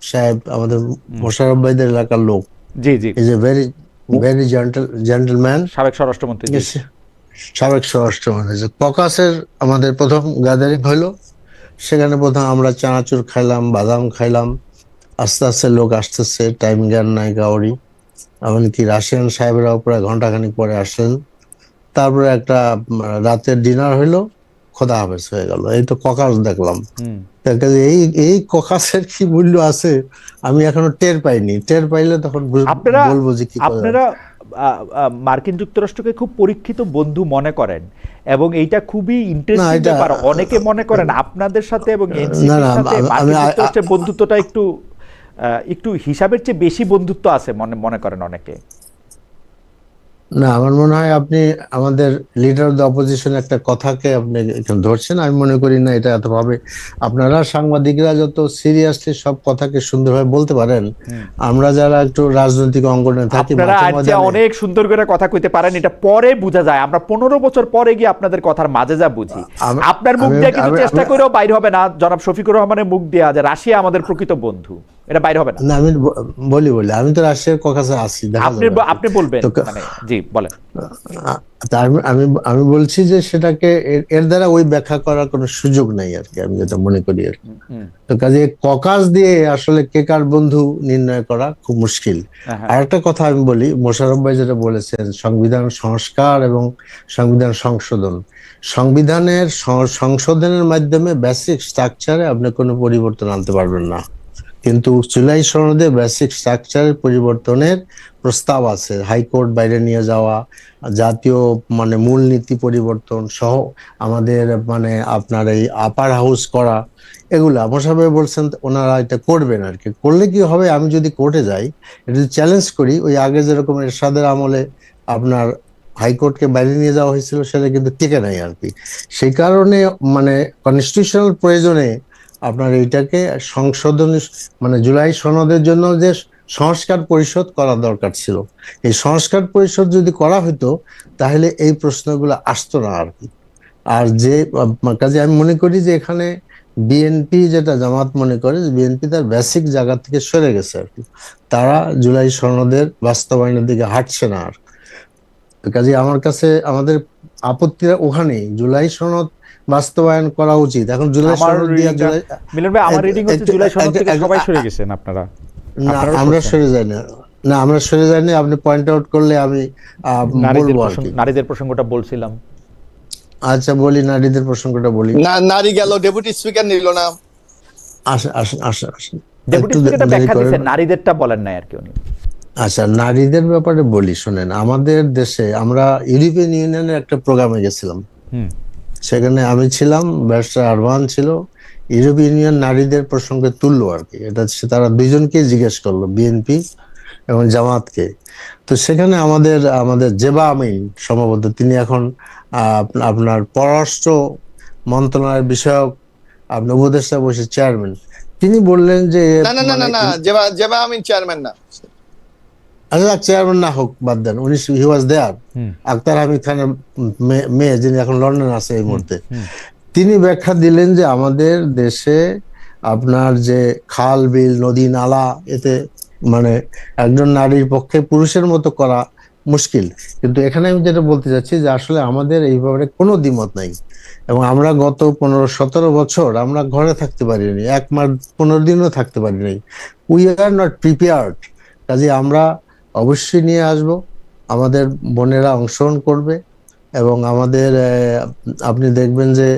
সাহেব, আমাদের মোশাররফ ভাইদের এলাকার লোক। জি জি। Is a very very gentleman, সাবেক স্বরাষ্ট্রমন্ত্রী। সাবেক স্বরাষ্ট্রমন্ত্রী। ককাসের আমাদের প্রথম গ্যাদারিং হলো, সেখানে প্রথম আমরা চানাচুর খাইলাম, বাদাম খাইলাম। আস্তে আস্তে লোক আসতেছে, টাইম জ্ঞান নাই কাউরি। এমনকি রাশিয়ান সাহেবরাও প্রায় ঘন্টাখানিক পরে আসলেন। তারপরে একটা রাতের ডিনার হইলো, খোদা হাফেজ হয়ে গেল। এই তো ককাস দেখলাম। এই ককাসের কি মূল্য আছে আমি এখনো টের পাইনি। টের পাইলে তখন বলবো যে কি। আপনারা মার্কিন যুক্তরাষ্ট্রকে খুব পরীক্ষিত বন্ধু মনে করেন এবং এইটা খুবই ইন্টারেস্টিং ব্যাপার। অনেকে মনে করেন আপনাদের সাথে এবং এনসিপির সাথে মার্কিন যুক্তরাষ্ট্রের বন্ধুত্বটা একটু হিসাবের চেয়ে বেশি বন্ধুত্ব আছে মনে করেন অনেকে। না, আমার মনে হয় আপনি আমাদের লিডার অফ দ্য অপোজিশন একটা কথাকে আপনি এখানে ধরছেন। আমি মনে করি না এটা এতভাবে। আপনারা সাংবাদিকরা যত সিরিয়াসলি সব কথাকে সুন্দরভাবে বলতে পারেন, আমরা যারা একটু রাজনৈতিক অঙ্গনে থাকি, আপনারা অনেক সুন্দর করে কথা কইতে পারেন, এটা পরে বোঝা যায়। আমরা 15 বছর পরে গিয়ে আপনাদের কথার মাঝে যা বুঝি। আপনার মুখ দিয়ে কিন্তু চেষ্টা করেও বাইরে হবে না জনাব শফিকুর রহমানের মুখ দিয়ে যে রাশিয়া আমাদের প্রকৃত বন্ধু, এটা বাইরে হবে না। আমি বলি আমি তো রাশিয়ার ককাসে আছি, আপনি বলবেন মানে। জি বলেন। আমি বলছি যে সেটাকে এর দ্বারা ওই ব্যাখ্যা করার কোনো সুযোগ নাই আর কি, আমি যেটা মনে করি আর কি। তো কাজে ককাস দিয়ে আসলে কে কার বন্ধু নির্ণয় করা খুব মুশকিল। আর একটা কথা আমি বলি, মোশাররফ ভাই যেটা বলেছেন সংবিধান সংস্কার এবং সংবিধান সংশোধন, সংশোধনের মাধ্যমে বেসিক স্ট্রাকচারে আপনি কোনো পরিবর্তন আনতে পারবেন না, কিন্তু জুলাই সনদে বেসিক স্ট্রাকচারের পরিবর্তনের প্রস্তাব আছে। হাইকোর্ট বাইরে নিয়ে যাওয়া, জাতীয় মূলনীতি পরিবর্তন সহ আমাদের আপনার এই আপার হাউস করা, এগুলো মোশাররফ ভাই বলছেন ওনারা এটা করবেন আর কি। করলে কি হবে, আমি যদি কোর্টে যাই, এটা যদি চ্যালেঞ্জ করি, ওই আগে যেরকম এরশাদের আমলে আপনার হাইকোর্টকে বাইরে নিয়ে যাওয়া হয়েছিল, সেটা কিন্তু টিকে নাই আর কি। সেই কারণে কনস্টিটিউশনাল প্রয়োজনে আপনার এইটাকে সংশোধন জুলাই সনদের জন্য যে সংস্কার পরিষদ করা দরকার ছিল, এই সংস্কার পরিষদ যদি করা হতো তাহলে এই প্রশ্নগুলো আসতো না আর কি। আর যে কাজে আমি মনে করি যে এখানে বিএনপি যেটা জামাত মনে করে, বিএনপি তার বেসিক জায়গা থেকে সরে গেছে আর কি। তারা জুলাই সনদের বাস্তবায়নের দিকে হাঁটছে না আর। কাজে আমার কাছে আমাদের আপত্তিটা ওখানেই, জুলাই সনদ বাস্তবায়ন করা উচিত। এখন জুলাই সনদ দিয়া মিলন ভাই, আমার রিডিং হচ্ছে জুলাই সনদ থেকে সবাই সরে গেছেন আপনারা। না, আমরা সরে যাই না। না, আমরা সরে যাইনি। আপনি পয়েন্ট আউট করলে আমি বলবো আর কি। নারীদের প্রসঙ্গটা বলছিলাম। আচ্ছা বলি, নারীদের প্রসঙ্গটা বলি। না, নারী গেল, ডেপুটি স্পিকার নিল না। আসেন ডেপুটি স্পিকারটা ব্যাখ্যা দিয়েছেন, নারীদেরটা বলেন না আর কি উনি। আচ্ছা, নারীদের ব্যাপারে বলি, শুনেন। আমাদের দেশে আমরা ইউরোপিয়ান ইউনিয়নের একটা প্রোগ্রামে গেছিলাম, সেখানে আমি ছিলাম, ব্যারিস্টার আরমান ছিল। ইউরোপিয়ান ইউনিয়ন নারীদের প্রসঙ্গে তুললো আর কি। এটা তারা দুইজনকে জিজ্ঞেস করলো, বিএনপি এবং জামাতকে। তো সেখানে আমাদের জেবা আমিন সম্ভবত, তিনি এখন আপনার পররাষ্ট্র মন্ত্রণালয়ের বিষয়ক আপনার উপদেষ্টা বসে চেয়ারম্যান। তিনি বললেন যে না, জেবা আমিন চেয়ারম্যান না। আচ্ছা, চেয়ারম্যান না হোক, বাদ দেন, উনি হি ওয়াজ দেয়ার। আক্তার হামিদ খানের মেয়ে, যিনি এখন লন্ডন আছে এই মুহূর্তে, তিনি ব্যাখ্যা দিলেন যে আমাদের দেশে আপনার যে খাল বিল নদী নালা, এতে একজন নারীর পক্ষে পুরুষের মতো করা মুশকিল। কিন্তু এখানে আমি যেটা বলতে চাচ্ছি যে আসলে আমাদের এই ব্যাপারে কোনো দ্বিমত নাই। এবং আমরা গত 15-17 বছর আমরা ঘরে থাকতে পারিনি, 1 মাস 15 দিনও থাকতে পারিনি। We are not prepared. কাজে আমরা অবশ্যই নিয়ে আসব, আমাদের বোনেরা অংশগ্রহণ করবে এবং আমাদের আপনি দেখবেন যে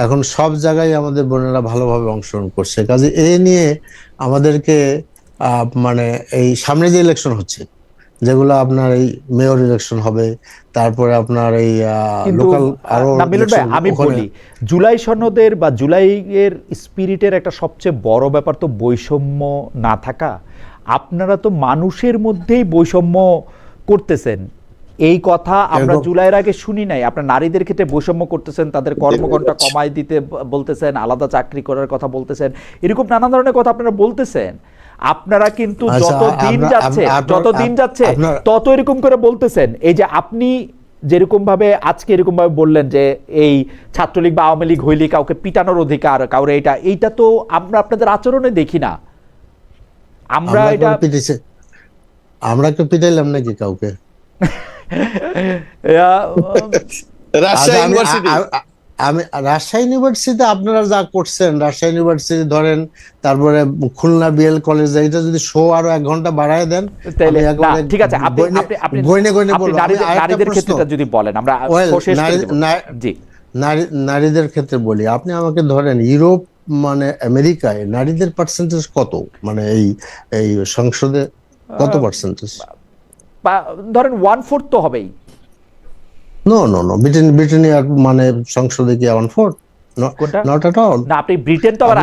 এখন সব জায়গায় আমাদের বোনেরা ভালোভাবে অংশগ্রহণ করছে। কাজে এ নিয়ে আমাদেরকে এই সামনে যে ইলেকশন হচ্ছে, যেগুলো আপনার এই মেয়র ইলেকশন হবে, তারপরে আপনার এই কিন্তু লোকাল আরো না মিলন ভাই, election আমি ওখানে- বলি জুলাই সনদের বা জুলাইয়ের স্পিরিটের একটা সবচেয়ে বড় ব্যাপার তো বৈষম্য না থাকা। আপনারা তো মানুষের মধ্যেই বৈষম্য করতেছেন, এই কথা আমরা এরকম- জুলাইয়ের আগে শুনি নাই। আপনার নারীদের ক্ষেত্রে বৈষম্য করতেছেন, তাদের কর্মঘণ্টা কমায় দিতে বলতেছেন, আলাদা চাকরি করার কথা বলতেছেন, এরকম নানা ধরনের কথা আপনারা বলতেছেন। আপনারা কিন্তু আচ্ছা, যত দিন আপনার- যাচ্ছে আপনার- যত দিন যাচ্ছে আপনার- তত এরকম করে বলতেছেন। এই যে আপনি যেরকম ভাবে আজকে এরকম ভাবে বললেন যে এই ছাত্রলীগ বা আওয়ামী লীগ হইলে কাউকে পিটানোর অধিকার, কাউরে এইটা তো আমরা আপনাদের আচরণে দেখি না। আমরা এটা আমরা তো পিটাইলাম নাকি কাউকে? রাজশাহী আমি- ইউনিভার্সিটি আমি রাজশাহী ইউনিভার্সিটিতে আপনারা যা করছেন, রাজশাহী ইউনিভার্সিটি ধরেন, তারপরে খুলনা বিএল কলেজে, এটা যদি শো আরো 1 ঘন্টা বাড়ায় দেন, তাইলে আমি না, একেবারে ঠিক আছে, আপনি গইনে গইনে আপনি বলবো। নারীদের ক্ষেত্রে যদি বলেন আমরা শেষ করে দেব। জি, নারীদের ক্ষেত্রে বলি, আপনি আমাকে ধরেন ইউরোপ মানে আমেরিকায় নারীদের পার্সেন্টেজ কত, মানে এই সংসদে কত পার্সেন্টেজ? ধরেন 1/4 তো হবেই। নো নো নো, ব্রিটেনিয়ার মানে সংসদে কি 1/4? কোনটা? Not at all. না, আপনি ব্রিটেন তো আবার